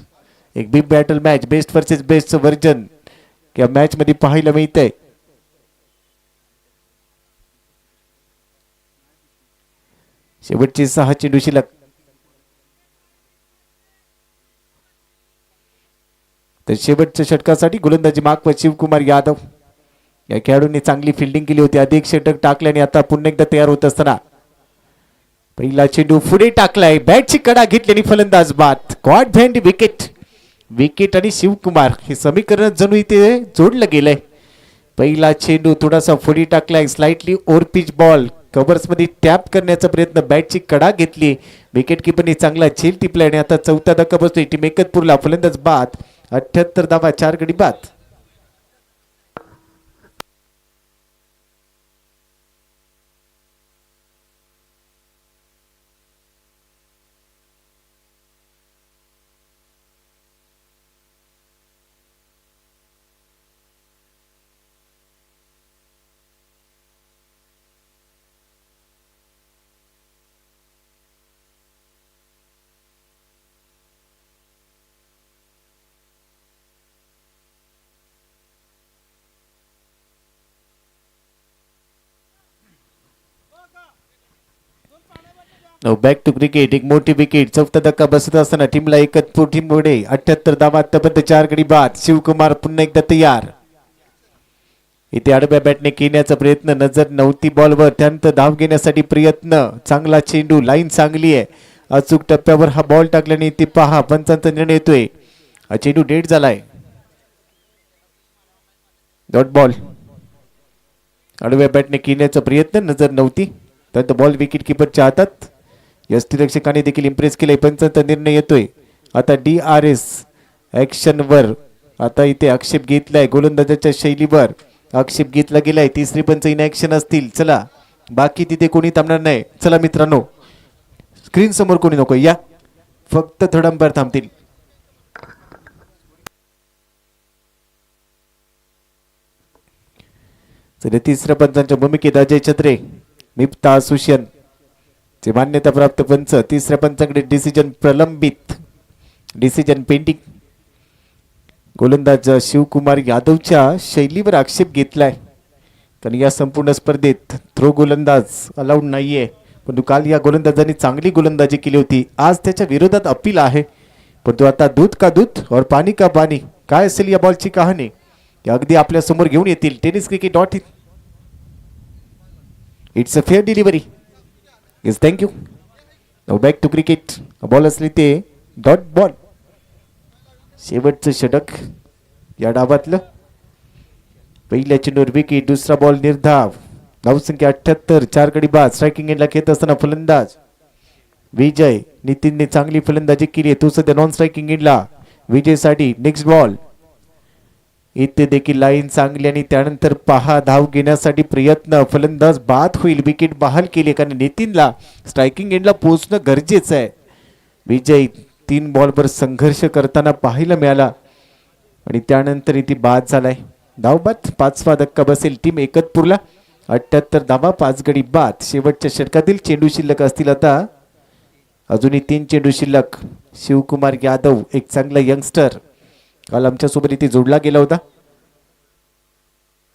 एक big battle match, best versus best version या मॅच मध्ये पाहायला मिळतंय. शेवटचे 6 चेंडू शिल्लक. तर शेवटच्या षटकासाठी गोलंदाजी मार्कवर शिवकुमार यादव. या खेळाडूंनी चांगली फिल्डिंग केली होती. अधिक षटक टाकल्याने आता पुन्हा एकदा तयार होत असताना पहिला चेंडू पुढे टाकलाय. बॅटची कडा घेतल्याने फलंदाज बाद. God band wicket. विकेट आणि शिवकुमार हे समीकरण जणू इथे जोडलं गेलंय. पहिला चेंडू थोडासा पुढे टाकलाय. Slightly over pitch ball covers मध्ये टॅप करण्याचा प्रयत्न. बॅटची कडा घेतली. विकेट किपरने चांगला झेल टिपलाय आणि आता 4था धक्का बसतोय. टीम एकतपूरला. फलंदाज बाद. 78 धावा, 4 गडी बाद. Back to cricket. एक मोठी विकेट. चौथा धक्का बसत असताना टीमला एकच टीम पुढे 78 धावा आतापर्यंत 4 गडी बाद. शिवकुमार पुन्हा एकदा तयार. इथे आडव्या बॅटने खेळण्याचा प्रयत्न. नजर नव्हती बॉलवर. त्यानंतर धाव घेण्यासाठी प्रयत्न. चांगला चेंडू. लाईन चांगली आहे. अचूक टप्प्यावर हा बॉल टाकल्याने इथे पहा पंचांचा निर्णय येतोय. हा चेंडू डेट झालाय. Dot ball. आडव्या बॅटने खेळण्याचा प्रयत्न. नजर नव्हती. त्यानंतर बॉल विकेट किपरच्या हातात. यष्टीरक्षकाने देखील इम्प्रेस केले. पंचांचा निर्णय येतोय. आता DRS ऍक्शनवर आता इथे आक्षेप घेतलाय. गोलंदाजाच्या शैलीवर आक्षेप घेतला गेलाय. तिसरी पंच इन ऍक्शन असतील. चला बाकी तिथे कोणी थांबणार नाही. चला मित्रांनो स्क्रीन समोर कोणी नको या. फक्त थर्ड अंपायर थांबतील. तिसऱ्या पंचांच्या भूमिकेत अजय छत्रे, मिफ्ता सुशन चे मान्यता प्राप्त पंच. तिसऱ्या पंचाकडे डिसिजन प्रलंबित. Decision pending. गोलंदाज शिवकुमार यादवच्या शैलीवर आक्षेप घेतलाय. कारण या संपूर्ण स्पर्धेत थ्रो गोलंदाज अलाउड नाहीये. परंतु काल या गोलंदाजांनी चांगली गोलंदाजी केली होती. आज त्याच्या विरोधात अपील आहे. परंतु आता दूध का दूध और पाणी का पाणी. काय असेल या बॉलची कहाणी अगदी आपल्या समोर घेऊन येतील. Tennis cricket dot in. It's a fair delivery. Yes thank you. Back to cricket. Ball असली ते डॉट बॉल. शेवटचं षटक या डावातलं. पहिल्या चेंडूवर विकेट. दुसरा बॉल निर्धाव. धावसंख्या 78. 4 गडी बाद. स्ट्रायकिंग एंडला खेळत असताना फलंदाज विजय. नितीनने चांगली फलंदाजी केली. तो सध्या नॉन स्ट्रायकिंग एंडला. विजयसाठी नेक्स्ट बॉल. इथे देखील लाईन चांगली आणि त्यानंतर पहा धाव घेण्यासाठी प्रयत्न. फलंदाज बाद होईल. विकेट बहाल केली कारण नितीनला स्ट्रायकिंग एंडला पोहोचणं गरजेचं आहे. विजय 3 बॉलवर संघर्ष करताना पाहायला मिळाला आणि त्यानंतर इथे बाद झालाय. धावबाद. 5वा धक्का बसेल टीम एकतपूरला. 78 धावा 5 गडी बाद. शेवटच्या षटकातील चेंडू शिल्लक असतील. आता अजूनही 3 चेंडू शिल्लक. शिवकुमार यादव एक चांगला यंगस्टर काल आमच्यासोबत इथे जोडला गेला होता.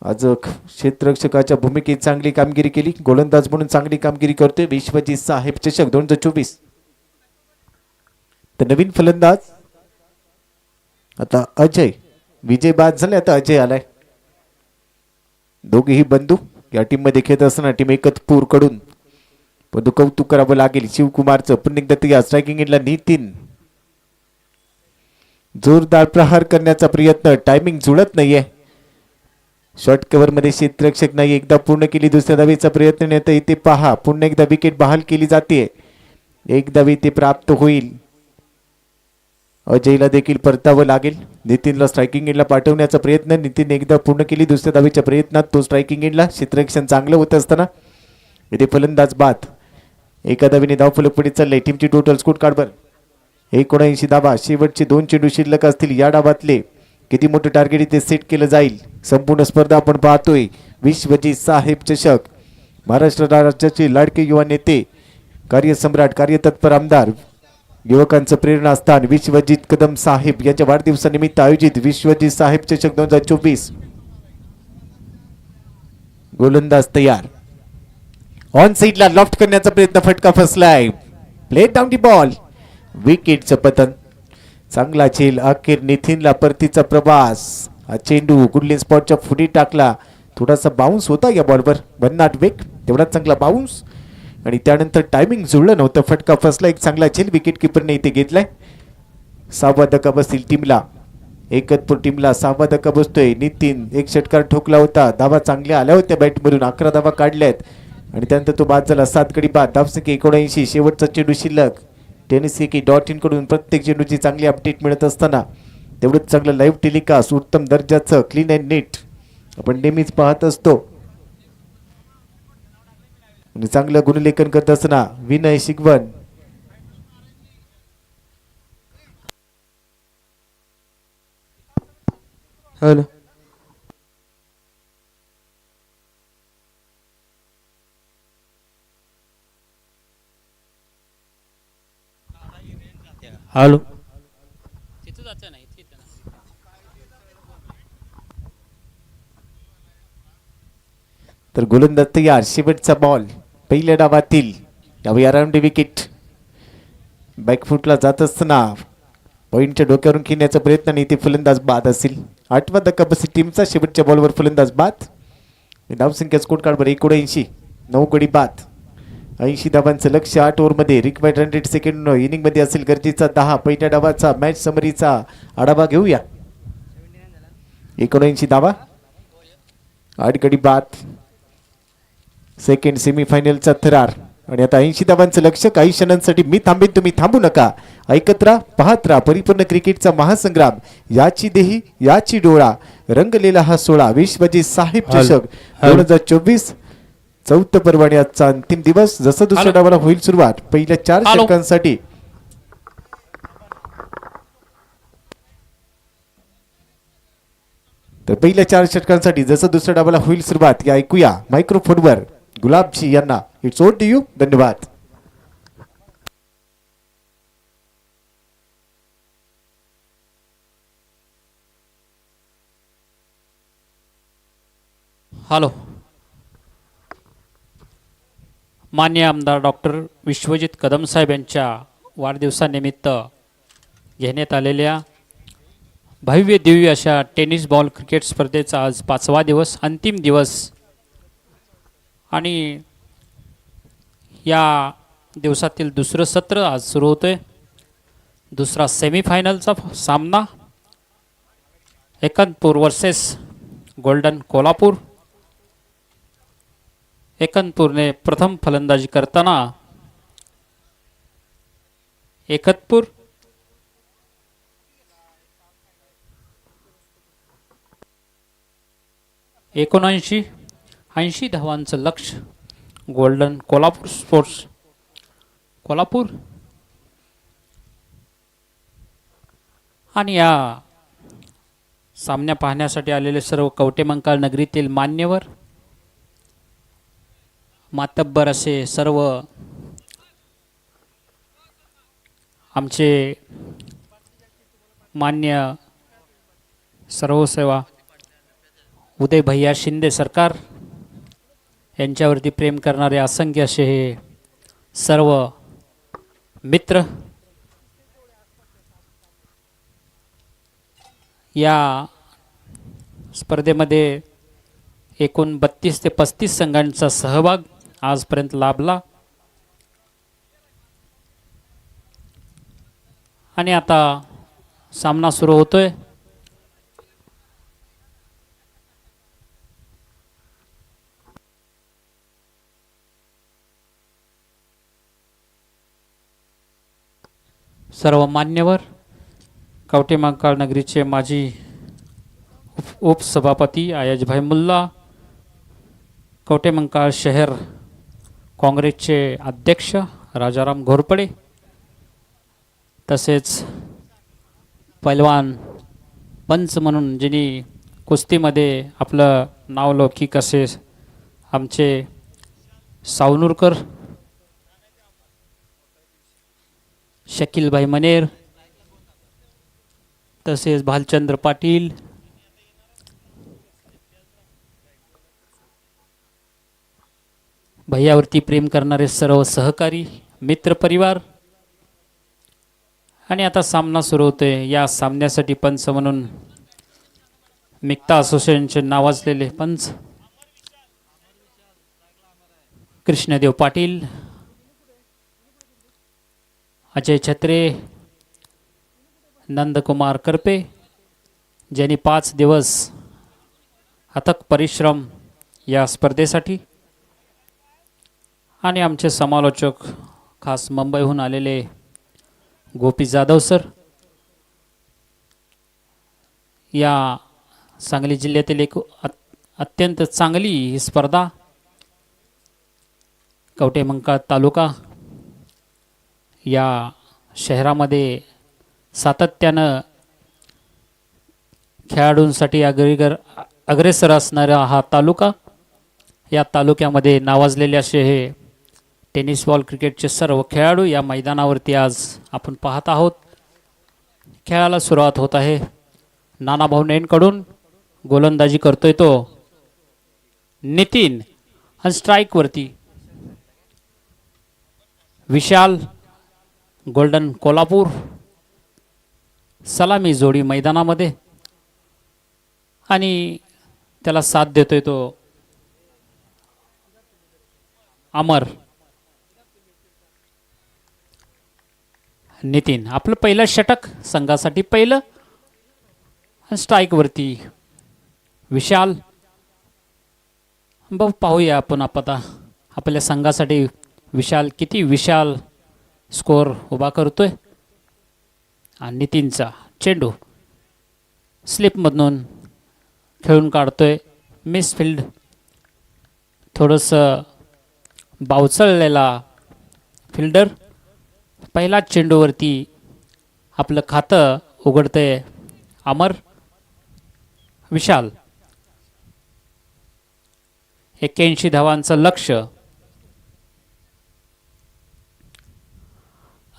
आज क्षेत्ररक्षकाच्या भूमिकेत चांगली कामगिरी केली. गोलंदाज म्हणून चांगली कामगिरी करतोय. विश्वजीत साहेब चषक 2024. तर नवीन फलंदाज आता अजय. विजय बाद झाले. आता अजय आलाय. दोघेही बंधू या टीम मध्ये खेळत असताना टीम एकतपूर कडून परंतु कौतुक करावं लागेल शिवकुमारचं. पुन्हा एकदा या स्ट्रायकिंग एंडला नितीन. जोरदार प्रहार करण्याचा प्रयत्न. टायमिंग जुळत नाहीये. शॉर्ट कव्हर मध्ये क्षेत्ररक्षक नाही. एकदा पूर्ण केली. दुसऱ्या धावेचा प्रयत्न नेता इथे पहा. पुन्हा एकदा विकेट बहाल केली जाते. एक धाव इथे प्राप्त होईल. अजयला देखील परतावं लागेल. नितीनला स्ट्रायकिंग एंडला पाठवण्याचा प्रयत्न. नितीन एकदा पूर्ण केली. दुसऱ्या धावेच्या प्रयत्नात तो स्ट्रायकिंग एंडला. क्षेत्ररक्षण चांगलं होत असताना इथे फलंदाज बाद. एका धावेने धाव फलक पुढे चाललंय. टीमची टोटल स्कोर कार्डवर 79 धावा. शेवटचे 2 चेंडू शिल्लक असतील. या डावातले किती मोठं टार्गेट इथे सेट केलं जाईल. संपूर्ण स्पर्धा आपण पाहतोय. विश्वजीत साहेब चषक. महाराष्ट्र राज्याचे लाडके युवा नेते, कार्यसम्राट, कार्यतत्पर आमदार, युवकांचं प्रेरणास्थान विश्वजीत कदम साहेब यांच्या वाढदिवसानिमित्त आयोजित विश्वजीत साहेब चषक 2024. गोलंदाज तयार. ऑन साइडला लॉफ्ट करण्याचा प्रयत्न. फटका फसलाय. Play down the ball. विकेटचं पतन. चांगला झेल. अखेर नितीनला परतीचा प्रवास. हा चेंडू गुडलिन स्पॉटच्या पुढे टाकला. थोडासा बाउन्स होता या बॉलवर. भन्नाट वेग. तेवढा चांगला बाउन्स आणि त्यानंतर टायमिंग जुळलं नव्हतं. फटका फसला. एक चांगला झेल विकेट किपरने इथे घेतलाय. 6वा धक्का बसतील टीमला. एकतपूर टीमला 6वा धक्का बसतोय. नितीन एक षटकार ठोकला होता. धावा चांगल्या आल्या होत्या बॅटमधून. 11 धावा काढल्यात आणि त्यानंतर तो बाद झाला. 7 गडी बाद. धावसंख्या 79. शेवटचा चेंडू शिल्लक. टेनिस क्रिकेट डॉट इन कडून प्रत्येक चेंडूची चांगली अपडेट मिळत असताना तेवढंच चांगलं लाईव्ह टेलिकास्ट उत्तम दर्जाचं क्लीन अँड नीट आपण नेहमीच पाहत असतो. आणि चांगलं गुणलेखन करत असताना विनय शिगवन. हॅलो. हॅलो. तर गोलंदाज तयार. शेवटचा बॉल पहिल्या डावातील यावेळी अराउंड विकेट बॅकफुटला जात असताना पॉईंटच्या डोक्यावरून खेळण्याचा प्रयत्न आणि ते फलंदाज बाद असेल. 8वा धक्का बसी टीमचा शेवटच्या बॉलवर फलंदाज बाद. धावसंख्या स्कोर कार्डवर 79, 9 गडी बाद. 80 धावांचं लक्ष 8 ओव्हरमध्ये रिक्वायर्ड 100 सेकंड इनिंगमध्ये असेल गरजेचा 10. पहिल्या डावाचा मॅच समरीचा आढावा घेऊया. 79 धावा, 8 गडी बाद. सेकंड सेमीफायनलचा थरार आणि आता 80 धावांचं लक्ष. काही क्षणांसाठी मी थांबेन, तुम्ही थांबू नका. ऐकत राहा, पाहत राहा. परिपूर्ण क्रिकेटचा महासंग्राम, याची देही याची डोळा, रंगलेला हा सोळा. विश्वजी साहेब चषक 2024 चौथं पर्व आणि आजचा अंतिम दिवस. जसं दुसऱ्या डावाला होईल सुरुवात पहिल्या 4 षटकांसाठी. तर पहिल्या 4 षटकांसाठी जसं दुसऱ्या डावाला होईल सुरुवात या ऐकूया मायक्रोफोनवर गुलाबजी यांना. It's over to you. धन्यवाद. हॅलो. मान्य आमदार डॉक्टर विश्वजित कदम साहेब यांच्या वाढदिवसानिमित्त घेण्यात आलेल्या भव्य दिव्य अशा टेनिस बॉल क्रिकेट स्पर्धेचा आज 5वा दिवस, अंतिम दिवस. आणि या दिवसातील दुसरं सत्र आज सुरू होतोय. दुसरा सेमीफायनलचा सामना एकंदपूर वर्सेस गोल्डन कोल्हापूर. एकंदपूरने प्रथम फलंदाजी करताना एकतपूर एकोणऐंशी 80 धावांचं लक्ष गोल्डन कोल्हापूर स्पोर्ट्स कोल्हापूर. आणि या सामन्या पाहण्यासाठी आलेले सर्व कवटेमंकाळ नगरीतील मान्यवर, मातब्बर असे सर्व आमचे मान्य सर्वसेवा उदय भैया शिंदे सरकार यांच्यावरती प्रेम करणारे असंख्य असे हे सर्व मित्र. या स्पर्धेमध्ये एकूण 32 ते 35 संघांचा सहभाग आजपर्यंत लाभला. आणि आता सामना सुरू होतोय. सर्व मान्यवर, कवटेमंकाळ नगरीचे माजी उपसभापती अयाजभाई मुल्ला, कवटेमंकाळ शहर काँग्रेसचे अध्यक्ष राजाराम घोरपडे, तसेच पैलवान पंच म्हणून ज्यांनी कुस्तीमध्ये आपलं नावलौकिक असे आमचे सावनूरकर, शकीलभाई मनेर, तसेच भालचंद्र पाटील, भैयावरती प्रेम करणारे सर्व सहकारी मित्रपरिवार. आणि आता सामना सुरू होतोय. या सामन्यासाठी पंच म्हणून मिक्ता असोसिएशनचे नावाजलेले पंच कृष्णदेव पाटील, अजय छत्रे, नंदकुमार करपे, ज्यांनी 5 दिवस अथक परिश्रम या स्पर्धेसाठी. आणि आमचे समालोचक खास मुंबईहून आलेले गोपी जाधव सर. या सांगली जिल्ह्यातील एक अत्यंत चांगली ही स्पर्धा कवटेमंकाळ तालुका या शहरामध्ये सातत्यानं खेळाडूंसाठी अग्रेसर असणारा हा तालुका. या तालुक्यामध्ये नावाजलेले असे हे टेनिस बॉल क्रिकेटचे सर्व खेळाडू या मैदानावरती आज आपण पाहत आहोत. खेळाला सुरुवात होत आहे. नानाभाऊ नेनकडून गोलंदाजी करतोय तो नितीन आणि स्ट्राईकवरती विशाल गोल्डन कोल्हापूर सलामी जोडी मैदानामध्ये आणि त्याला साथ देतोय तो अमर. नितीन आपलं पहिलं षटक संघासाठी पहिलं. स्ट्राईक वरती विशाल. बघ पाहूया आपण आता आपल्या संघासाठी विशाल किती विशाल स्कोअर उभा करतोय. आणि नितीनचा चेंडू स्लिपमधून खेळून काढतोय. मिसफिल्ड थोडंसं बावचळलेला फिल्डर. पहिला चेंडूवरती आपलं खातं उघडतंय अमर. विशाल 81 धावांचं लक्ष्य.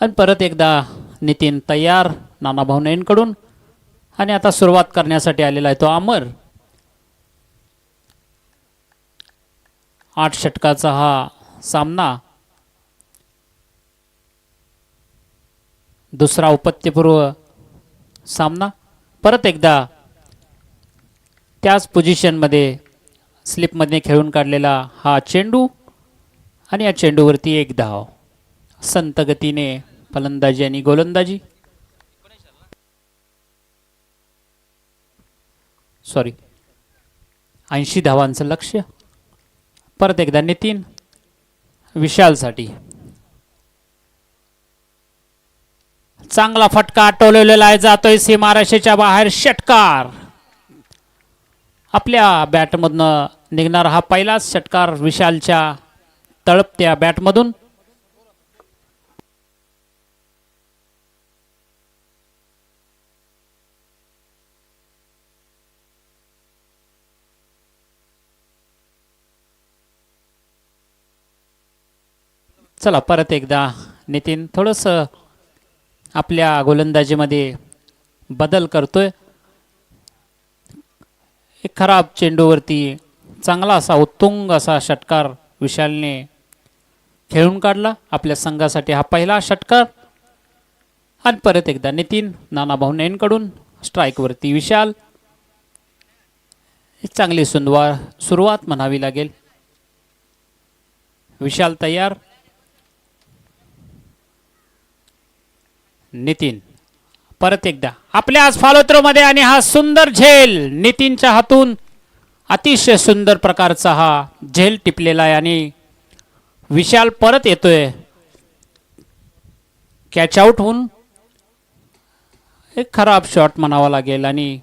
आणि परत एकदा नितीन तयार नानाभाऊ नयनकडून. आणि आता सुरुवात करण्यासाठी आलेला आहे तो अमर. 8 षटकाचा हा सामना. दुसरा उपत्यपूर्व सामना. परत एकदा त्याच पोझिशनमध्ये स्लिपमध्ये खेळून काढलेला हा चेंडू. आणि या चेंडूवरती 1 धाव. संत गतीने फलंदाजी आणि गोलंदाजी. 80 धावांचं लक्ष्य. परत एकदा नितीन विशालसाठी. चांगला फटका आटवलेला आहे. जातोय सीमारेषेच्या बाहेर. षटकार. आपल्या बॅटमधनं निघणारा हा पहिलाच षटकार विशालच्या तळपत्या बॅटमधून. चला परत एकदा नितीन थोडंसं आपल्या गोलंदाजीमध्ये बदल करतोय. एक खराब चेंडूवरती चांगला असा उत्तुंग असा षटकार विशालने खेळून काढला. आपल्या संघासाठी हा पहिला षटकार. आणि परत एकदा नितीन नानाभाऊ नयनकडून स्ट्राईकवरती विशाल. एक चांगली सुरुवात म्हणावी लागेल. विशाल तयार. नितीन परत एकदा आपल्याच फॉलोथ्रोमध्ये. आणि हा सुंदर झेल नितीनच्या हातून. अतिशय सुंदर प्रकारचा हा झेल टिपलेला आहे. आणि विशाल परत येतोय कॅच आउट होऊन. एक खराब शॉट म्हणावा लागेल. आणि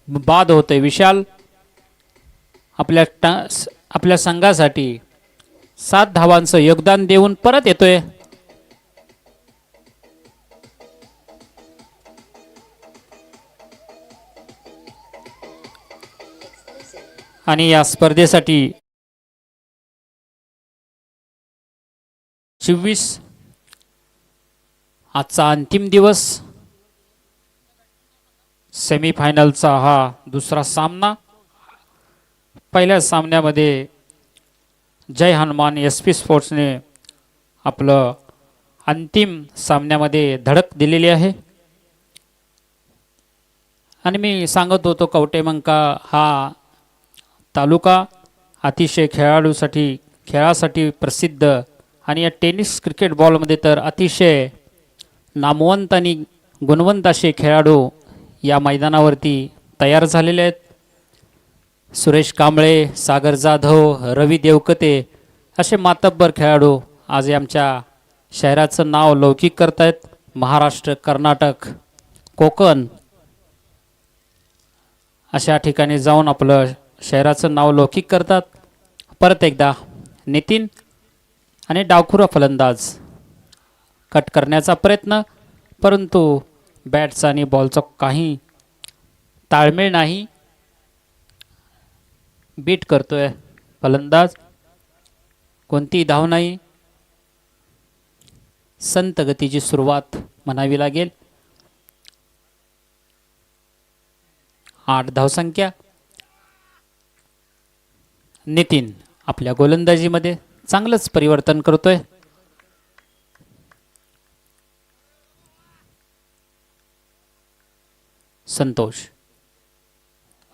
बाद होतोय विशाल. आपल्या संघासाठी 7 धावांचं योगदान देऊन परत येतोय. आणि या स्पर्धेसाठी 24 आजचा अंतिम दिवस. सेमीफायनलचा हा दुसरा सामना. पहिल्या सामन्यामध्ये जय हनुमान SP स्पोर्ट्सने आपलं अंतिम सामन्यामध्ये धडक दिलेली आहे. आणि मी सांगत होतो कवटेमंका हा तालुका अतिशय खेळासाठी प्रसिद्ध. आणि या टेनिस क्रिकेट बॉलमध्ये तर अतिशय नामवंत आणि गुणवंत असे खेळाडू या मैदानावरती तयार झालेले आहेत. सुरेश कांबळे, सागर जाधव, रवी देवकते असे मातब्बर खेळाडू आज आमच्या शहराचं नाव लौकिक करतायत. महाराष्ट्र, कर्नाटक, कोकण अशा ठिकाणी जाऊन आपलं शहराचं नाव लौकिक करतात. परत एकदा नितीन आणि डावखुरा फलंदाज. कट करण्याचा प्रयत्न, परंतु बॅटचा आणि बॉलचा काही ताळमेळ नाही. बीट करतोय फलंदाज. कोणतीही धाव नाही. संत गतीची सुरुवात म्हणावी लागेल. 8 धावसंख्या. नितीन आपल्या गोलंदाजीमध्ये चांगलंच परिवर्तन करतोय. संतोष.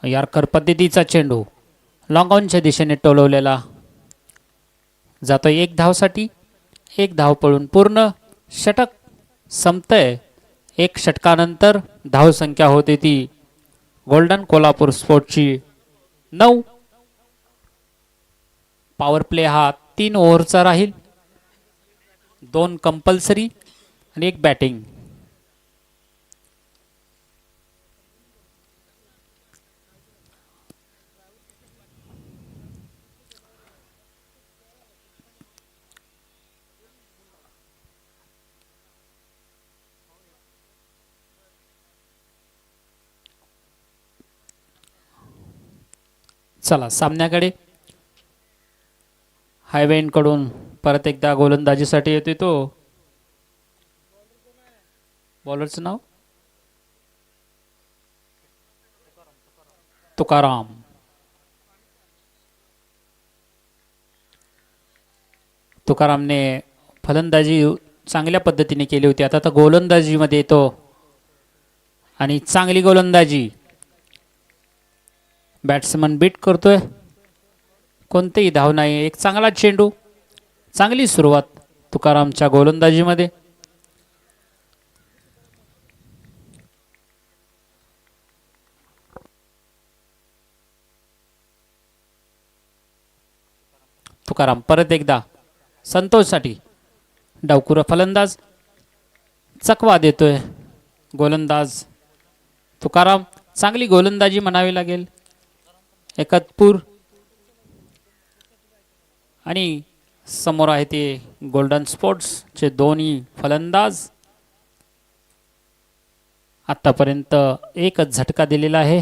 यारकर पद्धतीचा चेंडू लॉंग ऑनच्या दिशेने टोलवलेला जातोय. 1 धावसाठी 1 धाव पळून पूर्ण. षटक संपतंय. 1 षटकानंतर धावसंख्या होते ती गोल्डन कोल्हापूर स्पोर्टची 9. पॉवर प्ले हा 3 ओव्हरचा राहील. 2 कंपल्सरी आणि 1 बॅटिंग. चला सामन्याकडे. हायवेनकडून परत एकदा गोलंदाजीसाठी येतोय तो. बॉलरचं नाव तुकाराम. तुकारामने फलंदाजी चांगल्या पद्धतीने केली होती. आता तर गोलंदाजीमध्ये येतो आणि चांगली गोलंदाजी. बॅट्समन बीट करतोय. कोणतेही धाव नाही. एक चांगला चेंडू. चांगली सुरुवात तुकारामच्या गोलंदाजीमध्ये. तुकाराम परत एकदा संतोषसाठी. डावकुरा फलंदाज चकवा देतोय गोलंदाज तुकाराम. चांगली गोलंदाजी म्हणावी लागेल. एकतपूर आणि समोर आहे ते गोल्डन स्पोर्ट्सचे दोन्ही फलंदाज. आतापर्यंत एकच झटका दिलेला आहे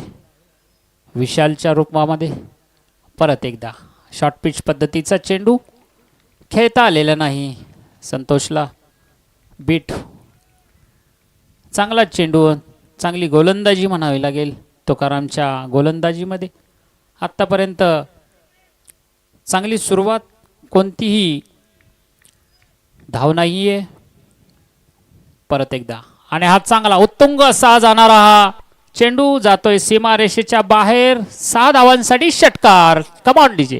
विशालच्या रूपामध्ये. परत एकदा शॉर्ट पिच पद्धतीचा चेंडू. खेळता आलेला नाही संतोषला. बीट. चांगला चेंडू. चांगली गोलंदाजी म्हणावी लागेल तुकारामच्या गोलंदाजीमध्ये. आत्तापर्यंत चांगली सुरुवात. कोणतीही धाव नाही आहे. परत एकदा आणि हा चांगला उत्तुंग असा जाणारा हा चेंडू जातोय सीमारेषेच्या बाहेर. 6 धावांसाठी षटकार. Come on DJ.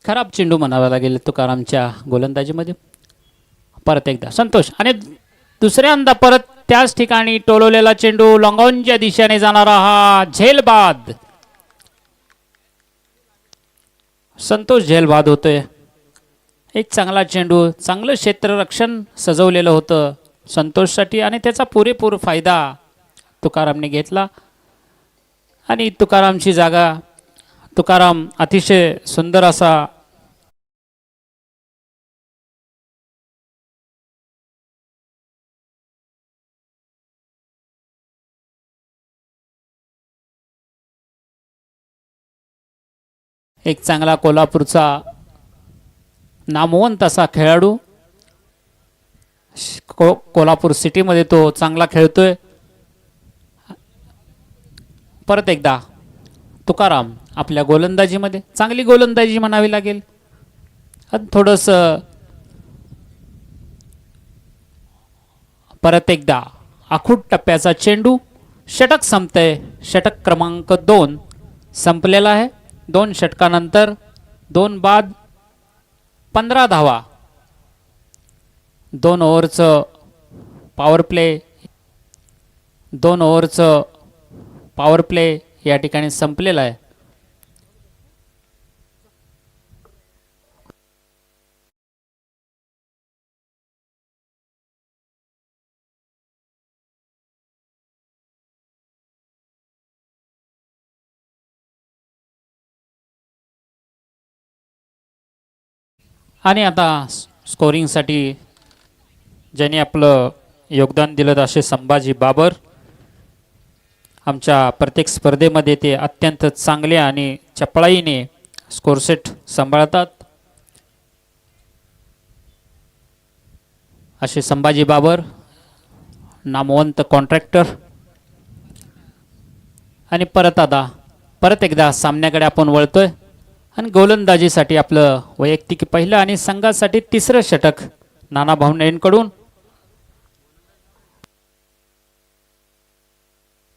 खराब चेंडू म्हणावा लागेल तुकारामच्या गोलंदाजीमध्ये. परत एकदा संतोष आणि दुसऱ्यांदा परत त्याच ठिकाणी टोलवलेला चेंडू. लॉंगॉनच्या दिशेने जाणारा हा झेलबाद. संतोष झेलबाद होतोय. एक चांगला चेंडू. चांगलं क्षेत्ररक्षण सजवलेलं होतं संतोषसाठी आणि त्याचा पुरेपूर फायदा तुकारामने घेतला. आणि तुकारामची जागा. तुकाराम अतिशय सुंदर असा एक चांगला कोल्हापूरचा नामवंत असा खेळाडू. कोल्हापूर सिटीमध्ये तो चांगला खेळतोय. परत एकदा तुकाराम आपल्या गोलंदाजीमध्ये. चांगली गोलंदाजी म्हणावी लागेल. थोडंसं परत एकदा आखूड टप्प्याचा चेंडू. षटक संपतंय. षटक क्रमांक 2 संपलेला आहे. 2 षटकानंतर 2 बाद 15 धावा. 2 ओव्हरचं पॉवर प्ले. 2 ओव्हरचं पॉवर प्ले या ठिकाणी संपलेला आहे. आणि आता स्कोरिंगसाठी ज्यांनी आपलं योगदान दिलं असे संभाजी बाबर. आमच्या प्रत्येक स्पर्धेमध्ये ते अत्यंत चांगले आणि चपळाईने स्कोरसेट सांभाळतात. असे संभाजी बाबर नामवंत कॉन्ट्रॅक्टर. आणि परत एकदा सामन्याकडे आपण वळतोय आणि गोलंदाजीसाठी आपलं वैयक्तिक पहिलं आणि संघासाठी तिसरं षटक नाना भावनेंकडून.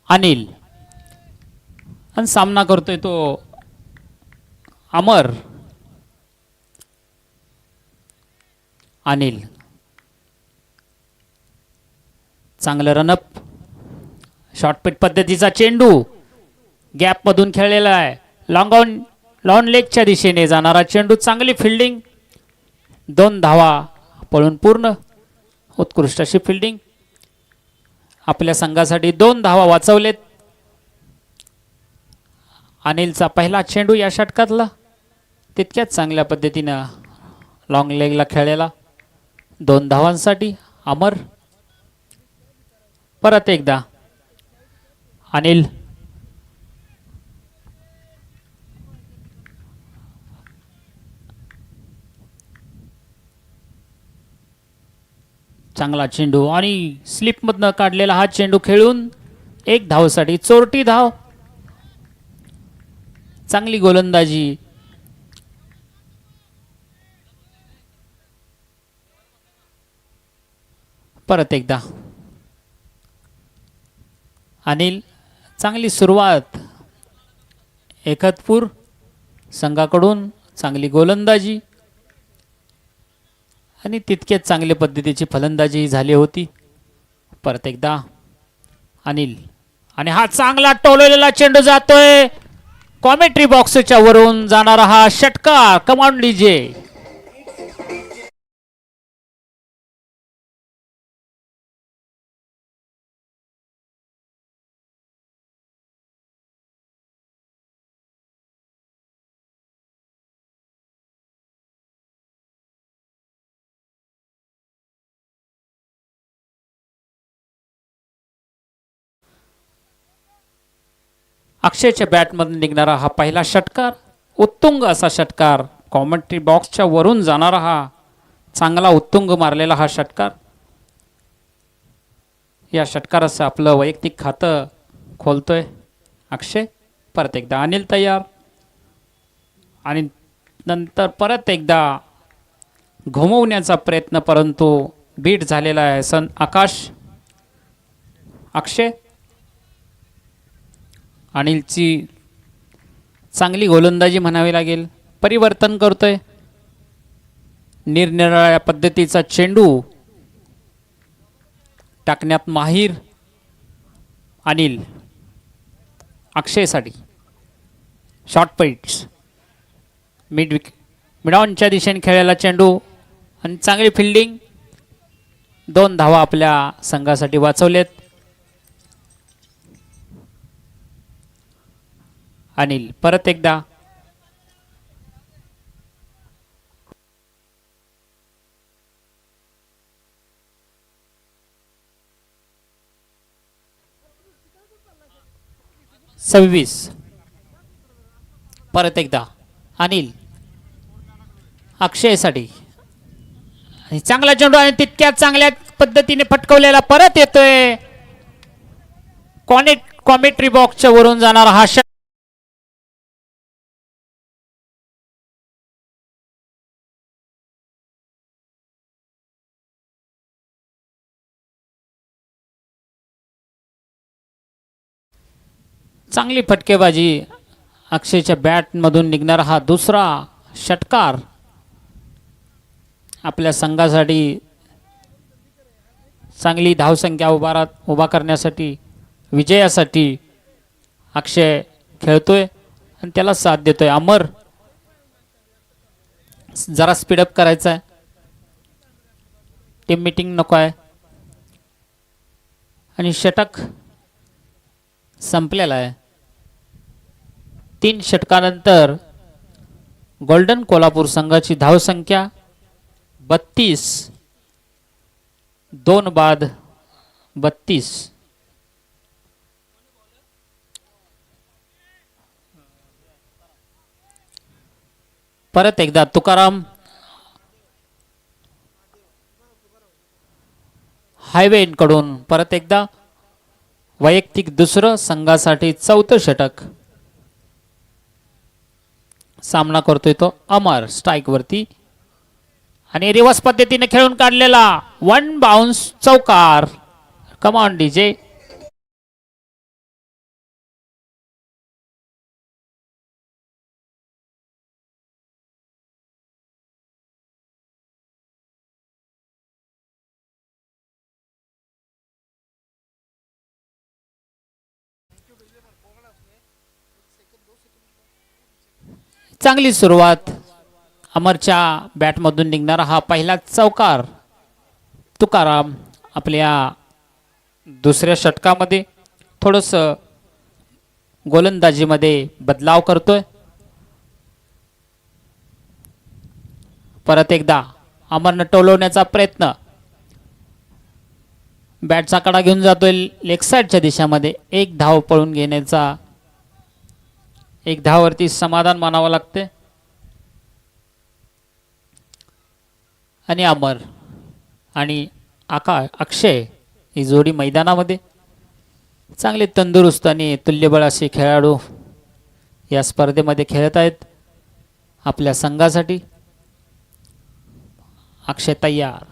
अनिल आणि सामना करतोय तो अमर. अनिल चांगलं रनअप. शॉर्टपिट पद्धतीचा चेंडू गॅपमधून खेळलेला आहे. लॉन लेगच्या दिशेने जाणारा चेंडू. चांगली फिल्डिंग. 2 धावा पळून पूर्ण. उत्कृष्ट अशी फिल्डिंग. आपल्या संघासाठी 2 धावा वाचवलेत. अनिलचा पहिला चेंडू या षटकातला तितक्याच चांगल्या पद्धतीनं लॉंग लेगला खेळलेला. 2 धावांसाठी अमर. परत एकदा अनिल. चांगला चेंडू आणि स्लिपमधनं काढलेला हा चेंडू खेळून 1 धावसाठी चोरटी धाव. चांगली गोलंदाजी. परत एकदा अनिल. चांगली सुरुवात. एकतपूर संघाकडून चांगली गोलंदाजी आणि तितकेच चांगल्या पद्धतीची फलंदाजी झाली होती. परत एकदा अनिल आणि हा चांगला टोललेला चेंडू जातोय कॉमेंट्री बॉक्सच्या वरून जाणारा हा षटकार. Command DJ. अक्षयच्या बॅटमधून निघणारा हा पहिला षटकार. उत्तुंग असा षटकार. कॉमेंट्री बॉक्सच्या वरून जाणारा हा चांगला उत्तुंग मारलेला हा षटकार. या षटकाराचं आपलं वैयक्तिक खातं खोलतोय अक्षय. परत एकदा अनिल तयार आणि नंतर परत एकदा घुमवण्याचा प्रयत्न परंतु बीट झालेला आहे आकाश. अक्षय अनिलची चांगली गोलंदाजी म्हणावी लागेल. परिवर्तन करतोय. निरनिराळ्या पद्धतीचा चेंडू टाकण्यात माहीर अनिल. अक्षयसाठी शॉर्ट पिच. मिडॉनच्या दिशेने खेळलेला चेंडू आणि चांगली फिल्डिंग. 2 धावा आपल्या संघासाठी वाचवलेत. अनिल परत एकदा. सव्वीस. परत एकदा अनिल अक्षयसाठी आणि चांगला चेंडू आणि तितक्याच चांगल्या पद्धतीने फटकवलेला परत येतोय कॉमेंट्री बॉक्सच्या वरून जाणारा हा षटकार. चांगली फटकेबाजी. अक्षयच्या बॅटमधून निघणारा हा दुसरा षटकार आपल्या संघासाठी चांगली धावसंख्या उभा करण्यासाठी विजयासाठी अक्षय खेळतोय आणि त्याला साथ देतोय अमर. जरा स्पीडअप करायचा आहे. टीम मीटिंग नको आहे आणि षटक संपलेला आहे. 3 षटकानंतर गोल्डन कोल्हापूर संघाची धावसंख्या 32. 2 बाद 32. परत एकदा तुकाराम. हायवेकडून परत एकदा वैयक्तिक दुसरं संघासाठी चौथं षटक. सामना करतोय तो अमर स्ट्राईक वरती आणि रिवर्स पद्धतीने खेळून काढलेला वन बाउन्स चौकार. कमान डीजे. चांगली सुरुवात. अमरच्या बॅटमधून निघणारा हा पहिला चौकार. तुकाराम आपल्या दुसऱ्या षटकामध्ये थोडस गोलंदाजीमध्ये बदलाव करतोय. परत एकदा अमरनं टोलवण्याचा प्रयत्न. बॅटचा कडा घेऊन जातोय लेग साईडच्या दिशामध्ये. एक धाव पळून घेण्याचा, एक धावावरती समाधान मानावं लागते. आणि अमर आणि अक्षय ही जोडी मैदानामध्ये. चांगले तंदुरुस्त आणि तुल्यबळ असे खेळाडू या स्पर्धेमध्ये खेळत आहेत आपल्या संघासाठी. अक्षय तयार.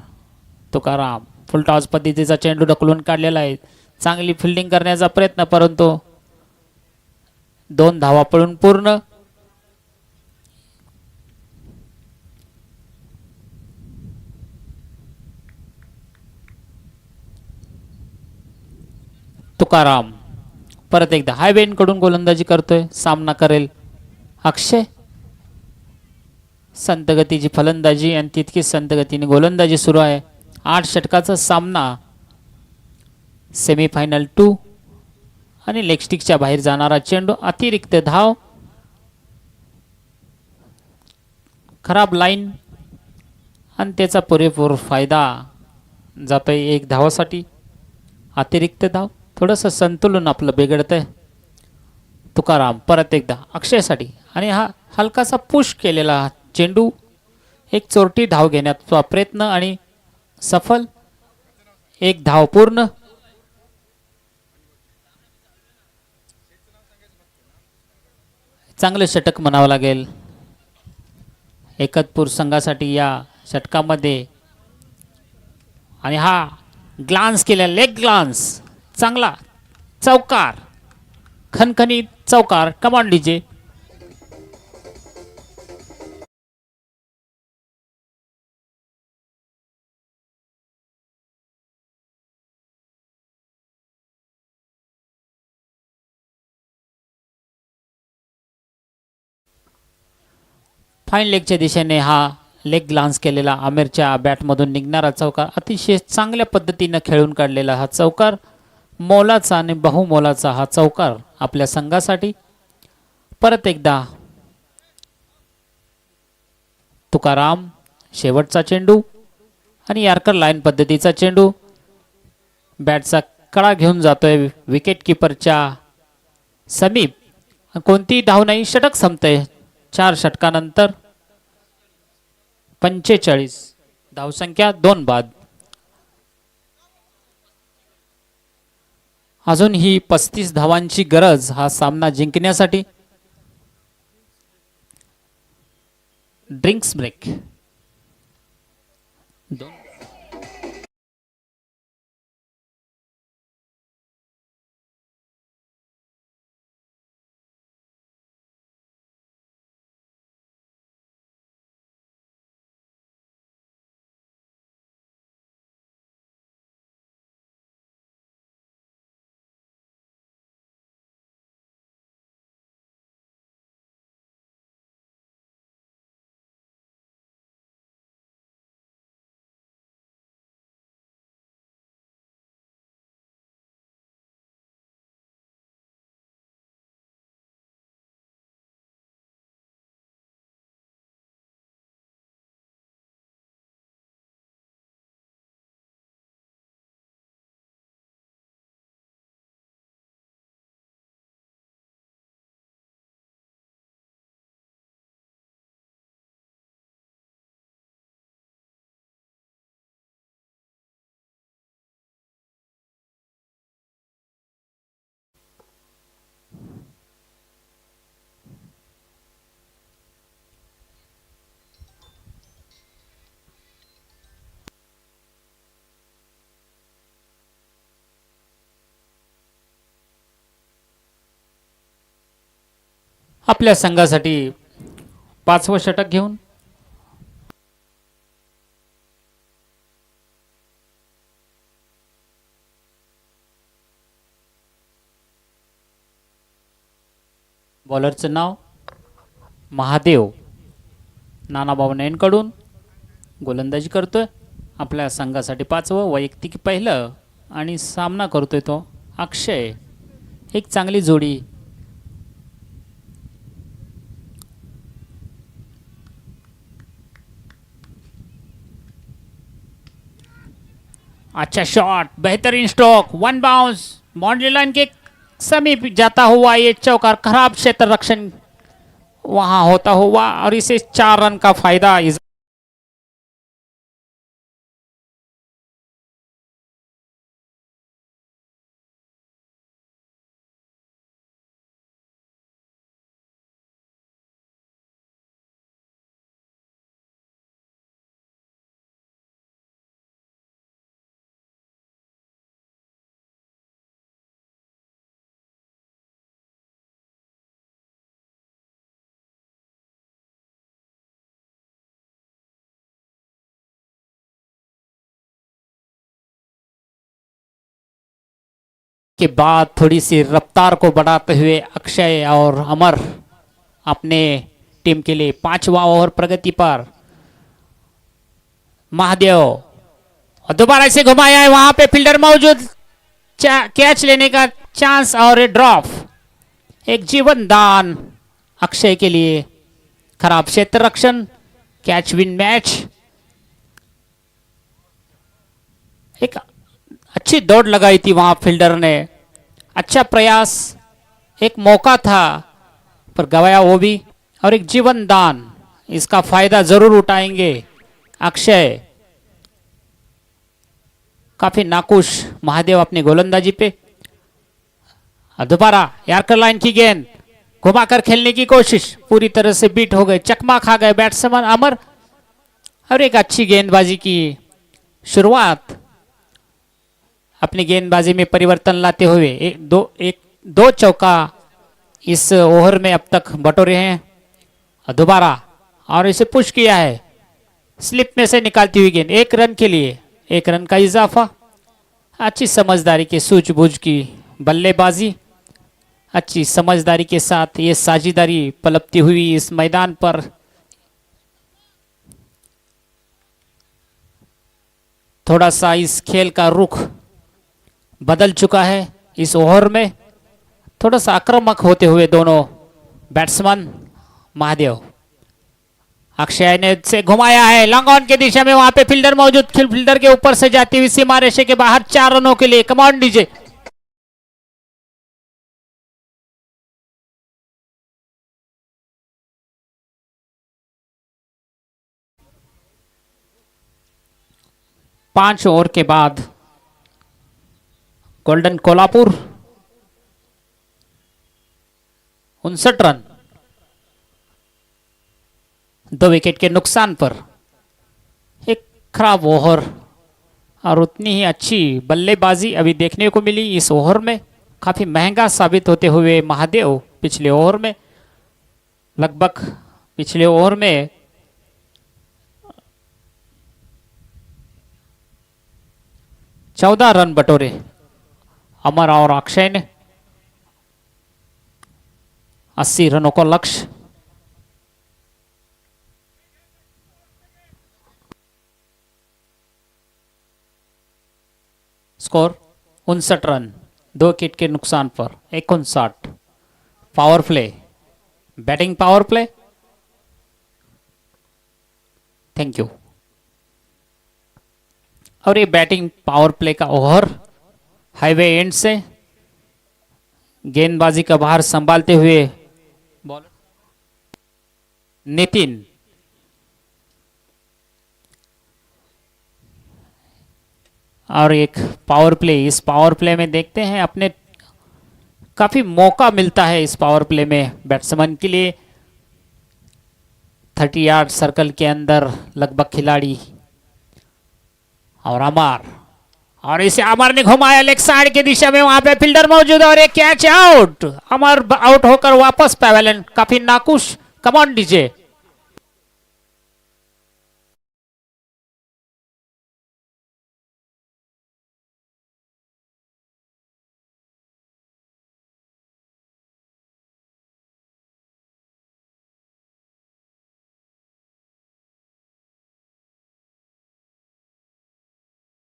तुकाराम फुल टॉस पद्धतीचा चेंडू ढकलून काढलेला आहे. चांगली फिल्डिंग करण्याचा प्रयत्न, परंतु 2 धावा पळून पूर्ण. तुकाराम परत एकदा हायवेकडून गोलंदाजी करतोय. सामना करेल अक्षय. संत गतीची फलंदाजी आणि तितकीच संत गतीने गोलंदाजी सुरू आहे. 8 षटकाचा सामना. सेमीफायनल 2 आणि लेगस्टिकच्या बाहेर जाणारा चेंडू. अतिरिक्त धाव. खराब लाईन आणि त्याचा पुरेपूर फायदा जातोय 1 धावासाठी. अतिरिक्त धाव. थोडंसं संतुलन आपलं बिघडतंय. तुकाराम परत एकदा अक्षयसाठी आणि हा हलकासा पुश केलेला चेंडू. एक चोरटी धाव घेण्याचा प्रयत्न आणि सफल. 1 धाव पूर्ण. चांगले षटक म्हणावं लागेल एकतपूर संघासाठी या षटकामध्ये. आणि हा ग्लान्स केला, लेग ग्लान्स. चांगला चौकार, खणखणीत चौकार. कमान डीजे. फाईन लेगच्या दिशेने हा लेग ग्लान्स केलेला आमिरच्या बॅटमधून निघणारा चौकार. अतिशय चांगल्या पद्धतीनं खेळून काढलेला हा चौकार. मोलाचा आणि बहुमोलाचा हा चौकार आपल्या संघासाठी. परत एकदा तुकाराम. शेवटचा चेंडू आणि यार्कर लाईन पद्धतीचा चेंडू. बॅटचा कडा घेऊन जातोय विकेट किपरच्या समीप. कोणतीही धाव नाही. षटक संपतंय. 4 षटकानंतर 45 धावसंख्या 2 बाद. अजून ही 35 धावांची गरज हा सामना जिंकण्यासाठी. Drinks break. आपल्या संघासाठी 5वं षटक घेऊन बॉलरचं नाव महादेव नानाभाऊ नयनकडून गोलंदाजी करतोय. आपल्या संघासाठी 5वं वैयक्तिक पहिलं आणि सामना करतोय तो अक्षय. एक चांगली जोडी. अच्छा शॉट, बेहतरीन स्ट्रोक, 1 बाउंस, बाउंड्री लाइन के समीप जाता हुआ ये चौकार. खराब क्षेत्र रक्षण वहां होता हुआ और इसे 4 रन का फायदा. के बाद थोड़ी सी रफ्तार को बढ़ाते हुए अक्षय और अमर अपने टीम के लिए 5वां ओवर प्रगति पर. महादेव और दोबारा से घुमाया है, वहां पे फील्डर मौजूद, कैच लेने का चांस और ए ड्रॉप. एक जीवन दान अक्षय के लिए. खराब क्षेत्र रक्षण, कैच विन मैच. एक अच्छी दौड़ लगाई थी वहां फील्डर ने. अच्छा प्रयास, एक मौका था पर गवाया वो भी. और एक जीवन दान, इसका फायदा जरूर उठाएंगे अक्षय. काफी नाखुश महादेव अपनी गोलंदाजी पे. दोबारा यार्कर लाइन की गेंद घुमाकर खेलने की कोशिश, पूरी तरह से बीट हो गए, चकमा खा गए बैट्समैन अमर. और एक अच्छी गेंदबाजी की शुरुआत, अपनी गेंदबाजी में परिवर्तन लाते हुए दो चौका इस ओवर में अब तक बटोरे हैं. दोबारा और इसे पुश किया है, स्लिप में से निकालती हुई गेंद. 1 रन के लिए 1 रन का इजाफा. अच्छी समझदारी के सूझबूझ की बल्लेबाजी, अच्छी समझदारी के साथ ये साझेदारी पलपती हुई इस मैदान पर. थोड़ा सा इस खेल का रुख बदल चुका है इस ओवर में. थोड़ा सा आक्रामक होते हुए दोनों बैट्समैन. महादेव, अक्षय ने से घुमाया है लॉन्ग ऑन की दिशा में, वहां पे फील्डर मौजूद, फील्डर के ऊपर से जाती हुई सीमा रेशे के बाहर. 4 रनों के लिए. Command DJ. पांच ओवर के बाद गोल्डन कोल्हापुर 59 रन, 2 विकेट के नुकसान पर. एक खराब ओवर और उतनी ही अच्छी बल्लेबाजी अभी देखने को मिली इस ओवर में. काफी महंगा साबित होते हुए महादेव पिछले ओवर में, लगभग पिछले ओवर में 14 रन बटोरे अमर और अक्षय ने. 80 रनों का लक्ष्य. स्कोर 59 रन, 2 विकेट के नुकसान पर 59. Power play, batting power play. Thank you. और ये बैटिंग पावर प्ले का ओवर हाईवे एंड से गेंदबाजी का बाहर संभालते हुए बॉलर नितिन. और एक पावर प्ले, इस पावर प्ले में देखते हैं अपने काफी मौका मिलता है इस पावर प्ले में बैट्समैन के लिए. 30 यार्ड सर्कल के अंदर लगभग खिलाड़ी. और और इसे अमर ने घुमाया लेग साइड की दिशा में, वहां पे फील्डर मौजूद और एक कैच आउट। अमर आउट होकर वापस पैवेलियन, काफी नाखुश। Come on DJ.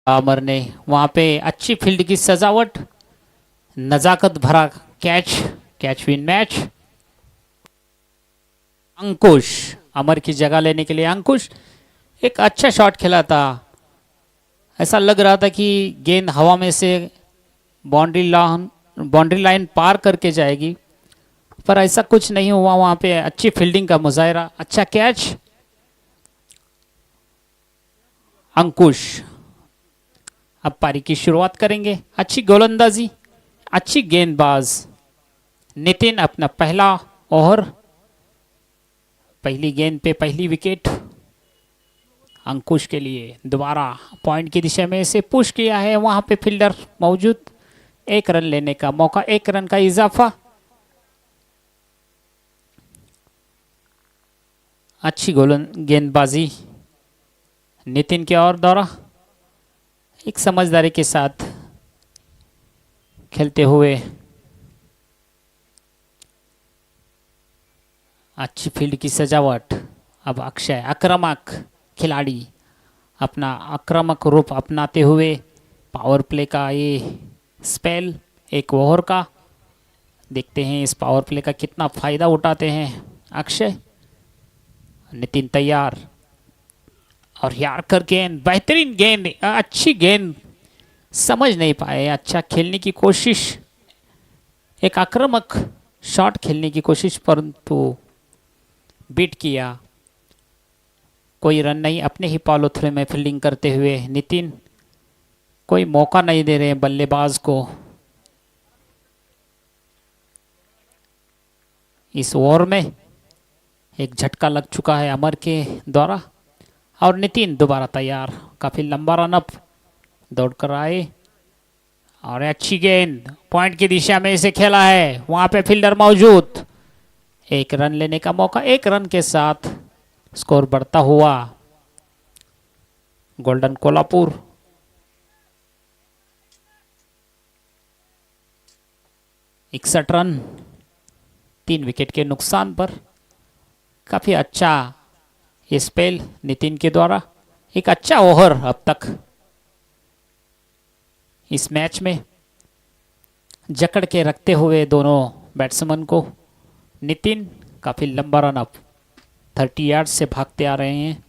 अमर ने वहां पे अच्छी फील्ड की सजावट, नजाकत भरा कैच, कैच विन मैच। अंकुश, अमर की जगह लेने के लिए अंकुश एक अच्छा शॉट खेला था। ऐसा लग रहा था कि गेंद हवा में से बाउंड्री लाइन पार करके जाएगी, पर ऐसा कुछ नहीं हुआ। वहां पे अच्छी फील्डिंग का मुजाहरा, अच्छा कैच। अंकुश अब पारी की शुरुआत करेंगे। अच्छी गोलंदाजी, अच्छी गेंदबाज। नितिन अपना पहला ओवर, पहली गेंद पे पहली विकेट अंकुश के लिए। दोबारा पॉइंट की दिशा में से पुश किया है, वहां पे फील्डर मौजूद। एक रन लेने का मौका, एक रन का इजाफा। अच्छी गेंदबाजी नितिन के और दौरा, एक समझदारी के साथ खेलते हुए। अच्छी फील्ड की सजावट। अब अक्षय आक्रामक खिलाड़ी, अपना आक्रामक रूप अपनाते हुए पावर प्ले का ये स्पेल, एक ओवर का। देखते हैं इस पावर प्ले का कितना फायदा उठाते हैं अक्षय। नितिन तैयार और यार्कर गेंद, बेहतरीन गेंद, अच्छी गेंद। समझ नहीं पाए, अच्छा खेलने की कोशिश, एक आक्रामक शॉट खेलने की कोशिश, परंतु बीट किया। कोई रन नहीं, अपने ही फॉलो थ्रू में फील्डिंग करते हुए नितिन कोई मौका नहीं दे रहे बल्लेबाज को। इस ओवर में एक झटका लग चुका है अमर के द्वारा और नितिन दोबारा तैयार। काफी लंबा रन अप दौड़कर आए और अच्छी गेंद पॉइंट की दिशा में इसे खेला है, वहां पे फील्डर मौजूद। एक रन लेने का मौका, एक रन के साथ स्कोर बढ़ता हुआ गोल्डन कोल्हापुर। इकसठ रन 3 विकेट के नुकसान पर। काफी अच्छा ये स्पेल नितिन के द्वारा, एक अच्छा ओवर अब तक इस मैच में जकड़ के रखते हुए दोनों बैट्समैन को। नितिन काफी लंबा रन अप 30 यार्ड से भागते आ रहे हैं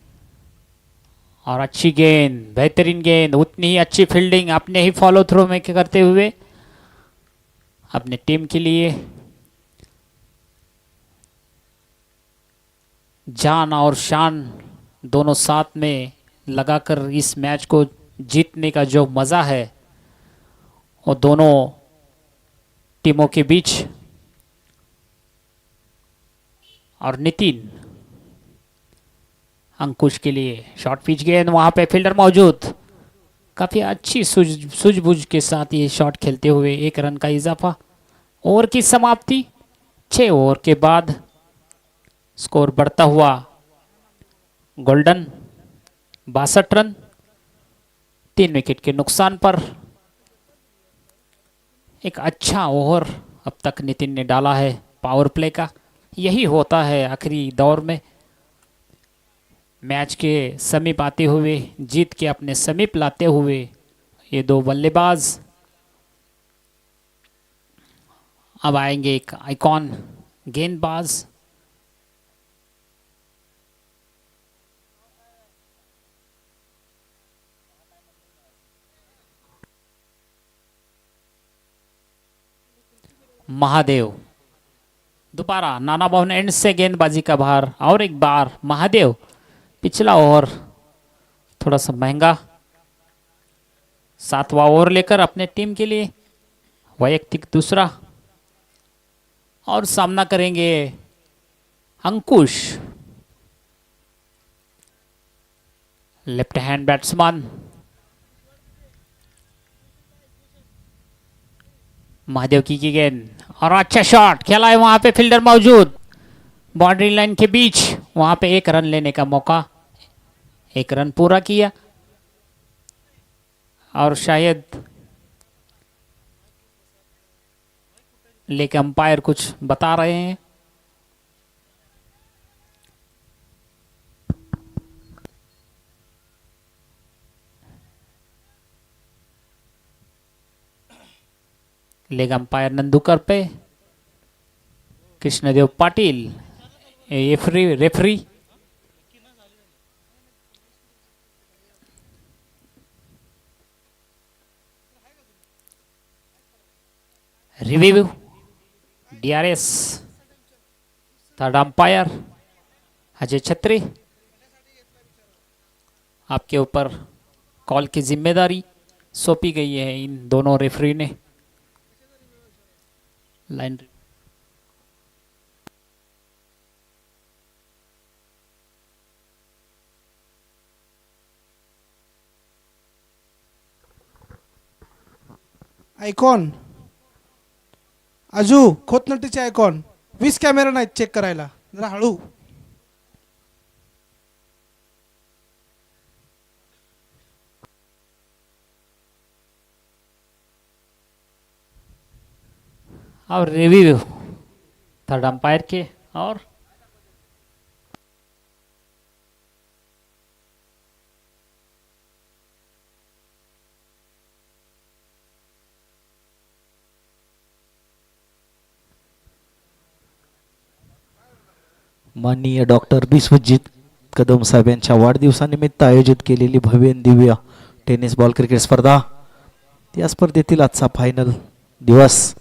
और अच्छी गेंद, बेहतरीन गेंद, उतनी ही अच्छी फील्डिंग अपने ही फॉलो थ्रू में करते हुए अपने टीम के लिए जान और शान दोनों साथ में लगाकर इस मैच को जीतने का जो मज़ा है वो दोनों टीमों के बीच। और नितिन अंकुश के लिए शॉर्ट पिच गेंद, वहां पे फील्डर मौजूद। काफी अच्छी सूझबूझ के साथ ये शॉट खेलते हुए एक रन का इजाफा। ओवर की समाप्ति 6 ओवर के बाद स्कोर बढ़ता हुआ गोल्डन 62 रन 3 विकेट के नुकसान पर। एक अच्छा ओवर अब तक नितिन ने डाला है पावर प्ले का। यही होता है आखिरी दौर में, मैच के समीप आते हुए, जीत के अपने समीप लाते हुए ये दो बल्लेबाज। अब आएंगे एक आइकॉन गेंदबाज। महादेव दोबारा नाना भवन एंड से गेंदबाजी का भार और एक बार महादेव। पिछला ओवर थोड़ा सा महंगा, 7वां ओवर लेकर अपने टीम के लिए वैयक्तिक दूसरा और सामना करेंगे अंकुश, लेफ्ट हैंड बैट्समैन। महादेव की गेंद और अच्छा शॉट खेला है, वहां पे फील्डर मौजूद, बाउंड्री लाइन के बीच, वहां पे एक रन लेने का मौका, एक रन पूरा किया और शायद लेके अंपायर कुछ बता रहे हैं। लेग अंपायर नंदुकर पे Krishnadev Patil referee review DRS third umpire Ajay Chhatri, आपके ऊपर कॉल की जिम्मेदारी सौंपी गई है इन दोनों रेफरी ने। लाइन आयकॉन आजू खोतनटीचे आयकॉन 20 कॅमेरा नाहीत चेक करायला, जरा हळू. और रिव्यू थर्ड अंपायर के और माननीय डॉक्टर विश्वजित कदम साहेब यांच्या वाढदिवसानिमित्त आयोजित केलेली भव्य आणि दिव्य टेनिस बॉल क्रिकेट स्पर्धा, या स्पर्धेतील आजचा फायनल दिवस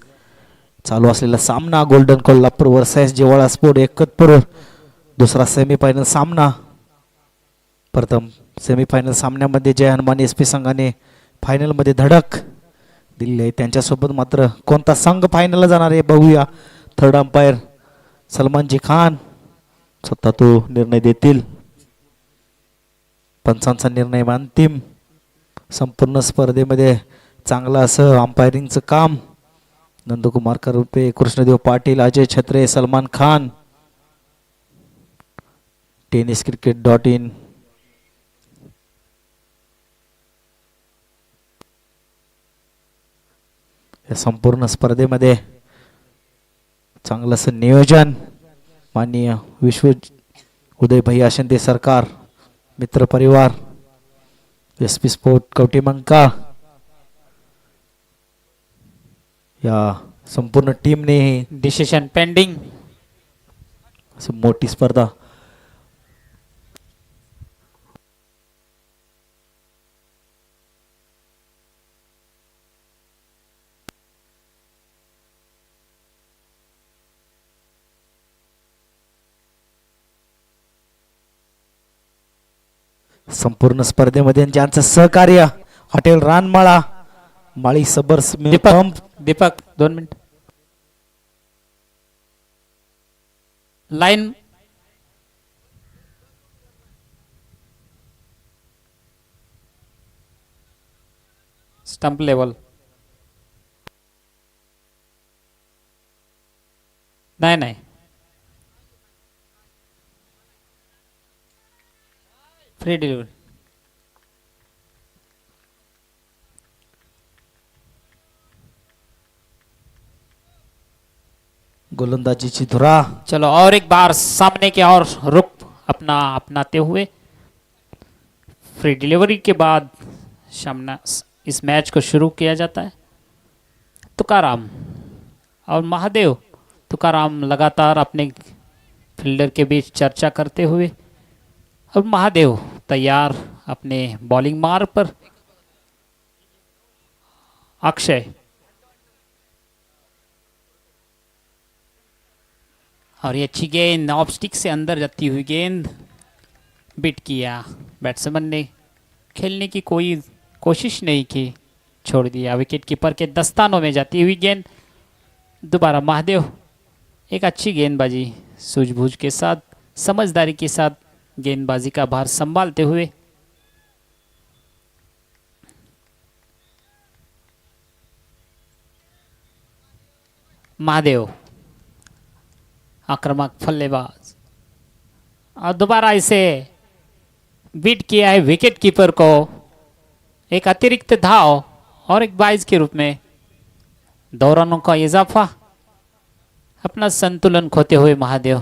चालू असलेला सामना गोल्डन कोल्हापूर वर्सेस जिव्हाळा स्पोर्ट एकतपूर, दुसरा सेमीफायनल सामना. प्रथम सेमीफायनल सामन्यामध्ये जय हनुमान एसपी संघाने फायनलमध्ये धडक दिली आहे, त्यांच्यासोबत मात्र कोणता संघ फायनलला जाणार आहे बघूया. थर्ड अंपायर सलमानजी खान स्वतः तो निर्णय देतील. पंचांचा निर्णय अंतिम. संपूर्ण स्पर्धेमध्ये चांगलं असं अंपायरिंगचं काम नंदकुमार करुपे, कृष्णदेव पाटील, अजय छत्रे, सलमान खान. tenniscricket.in या संपूर्ण स्पर्धेमध्ये चांगलं असं नियोजन माननीय विश्व उदय भैया शिंदे सरकार, मित्र परिवार, एसपी स्पोर्ट कवटीमंका या संपूर्ण टीमने डिसिशन पेंडिंग. अशी मोठी स्पर्धा संपूर्ण स्पर्धेमध्ये ज्यांचं सहकार्य हॉटेल रानमाळा, माळी सबर्स pump, Deepak 2 minute. Line stump level नाही नाही फ्री डिलिव्हरी. गोलंदाजीची धुरा. चलो और एक बार सामने के और रुख अपना अपनाते हुए फ्री डिलीवरी के बाद सामना इस मैच को शुरू किया जाता है. तुकाराम और महादेव. तुकाराम लगातार अपने फील्डर के बीच चर्चा करते हुए और महादेव तैयार अपने बॉलिंग मार्ग पर. अक्षय और ये अच्छी गेंद ऑफ स्टिक से अंदर जाती हुई गेंद बिट किया. बैट्समैन ने खेलने की कोई कोशिश नहीं की, छोड़ दिया. विकेट कीपर के दस्तानों में जाती हुई गेंद. दोबारा महादेव एक अच्छी गेंदबाजी सूझबूझ के साथ, समझदारी के साथ गेंदबाजी का भार संभालते हुए महादेव आक्रामक फल्लेबाज और दोबारा इसे बीट किया है विकेट कीपर को, एक अतिरिक्त धाव और एक 22 के रूप में 2 रनों का इजाफा, अपना संतुलन खोते हुए महादेव।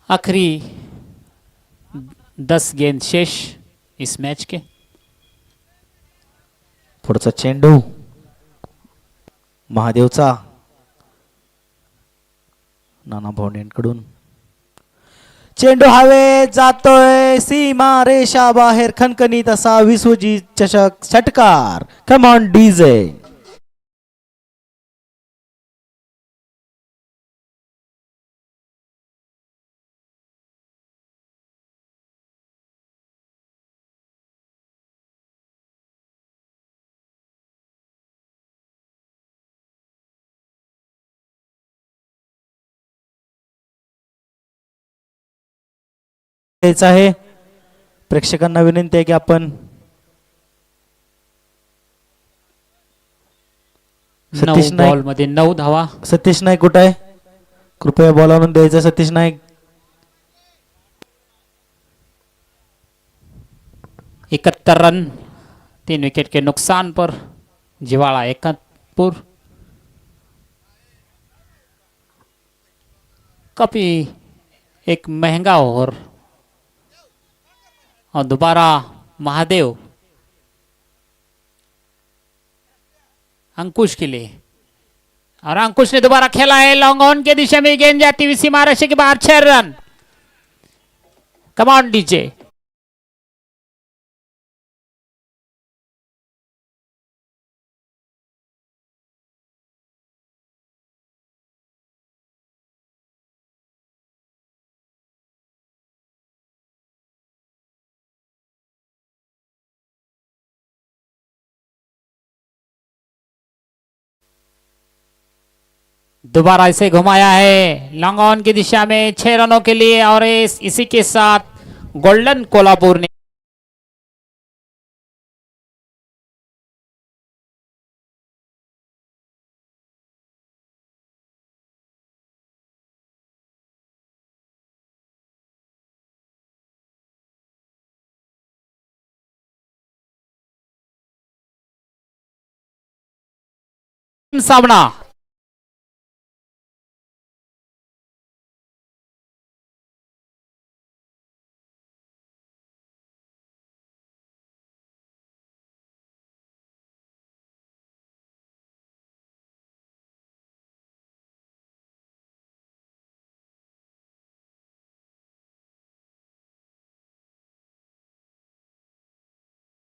आखिरी 10 गेंद शेष इस मैच के। पुढचा चेंडू महादेवचा नाना भावनेंकडून, चेंडू हवे जातोय सीमा रेषा बाहेर, खणखणीत असा विश्वजीत चषक षटकार. Come on DJ. आहे प्रेक्षकांना विनंती आहे की आपण 9 सतीश नाईक, बॉल मध्ये 9 धावा. सतीश नाईक कुठं आहे? कृपया बॉल आणून द्यायचा सतीश नाईक. 71 रन 3 विकेट के नुकसान पर जिवाड़ा एकतपुर काफी एक महंगा ओवर और दोबारा महादेव अंकुश के लिए, और अंकुश ने दोबारा खेला है लॉन्ग ऑन के दिशा में, गेंद जाती हुई सीमा रेखा के बाहर 6 रन. कमान डीजे. दोबारा इसे घुमाया है लॉन्ग ऑन की दिशा में 6 रनों के लिए, और इसी के साथ गोल्डन कोल्हापुर ने सामना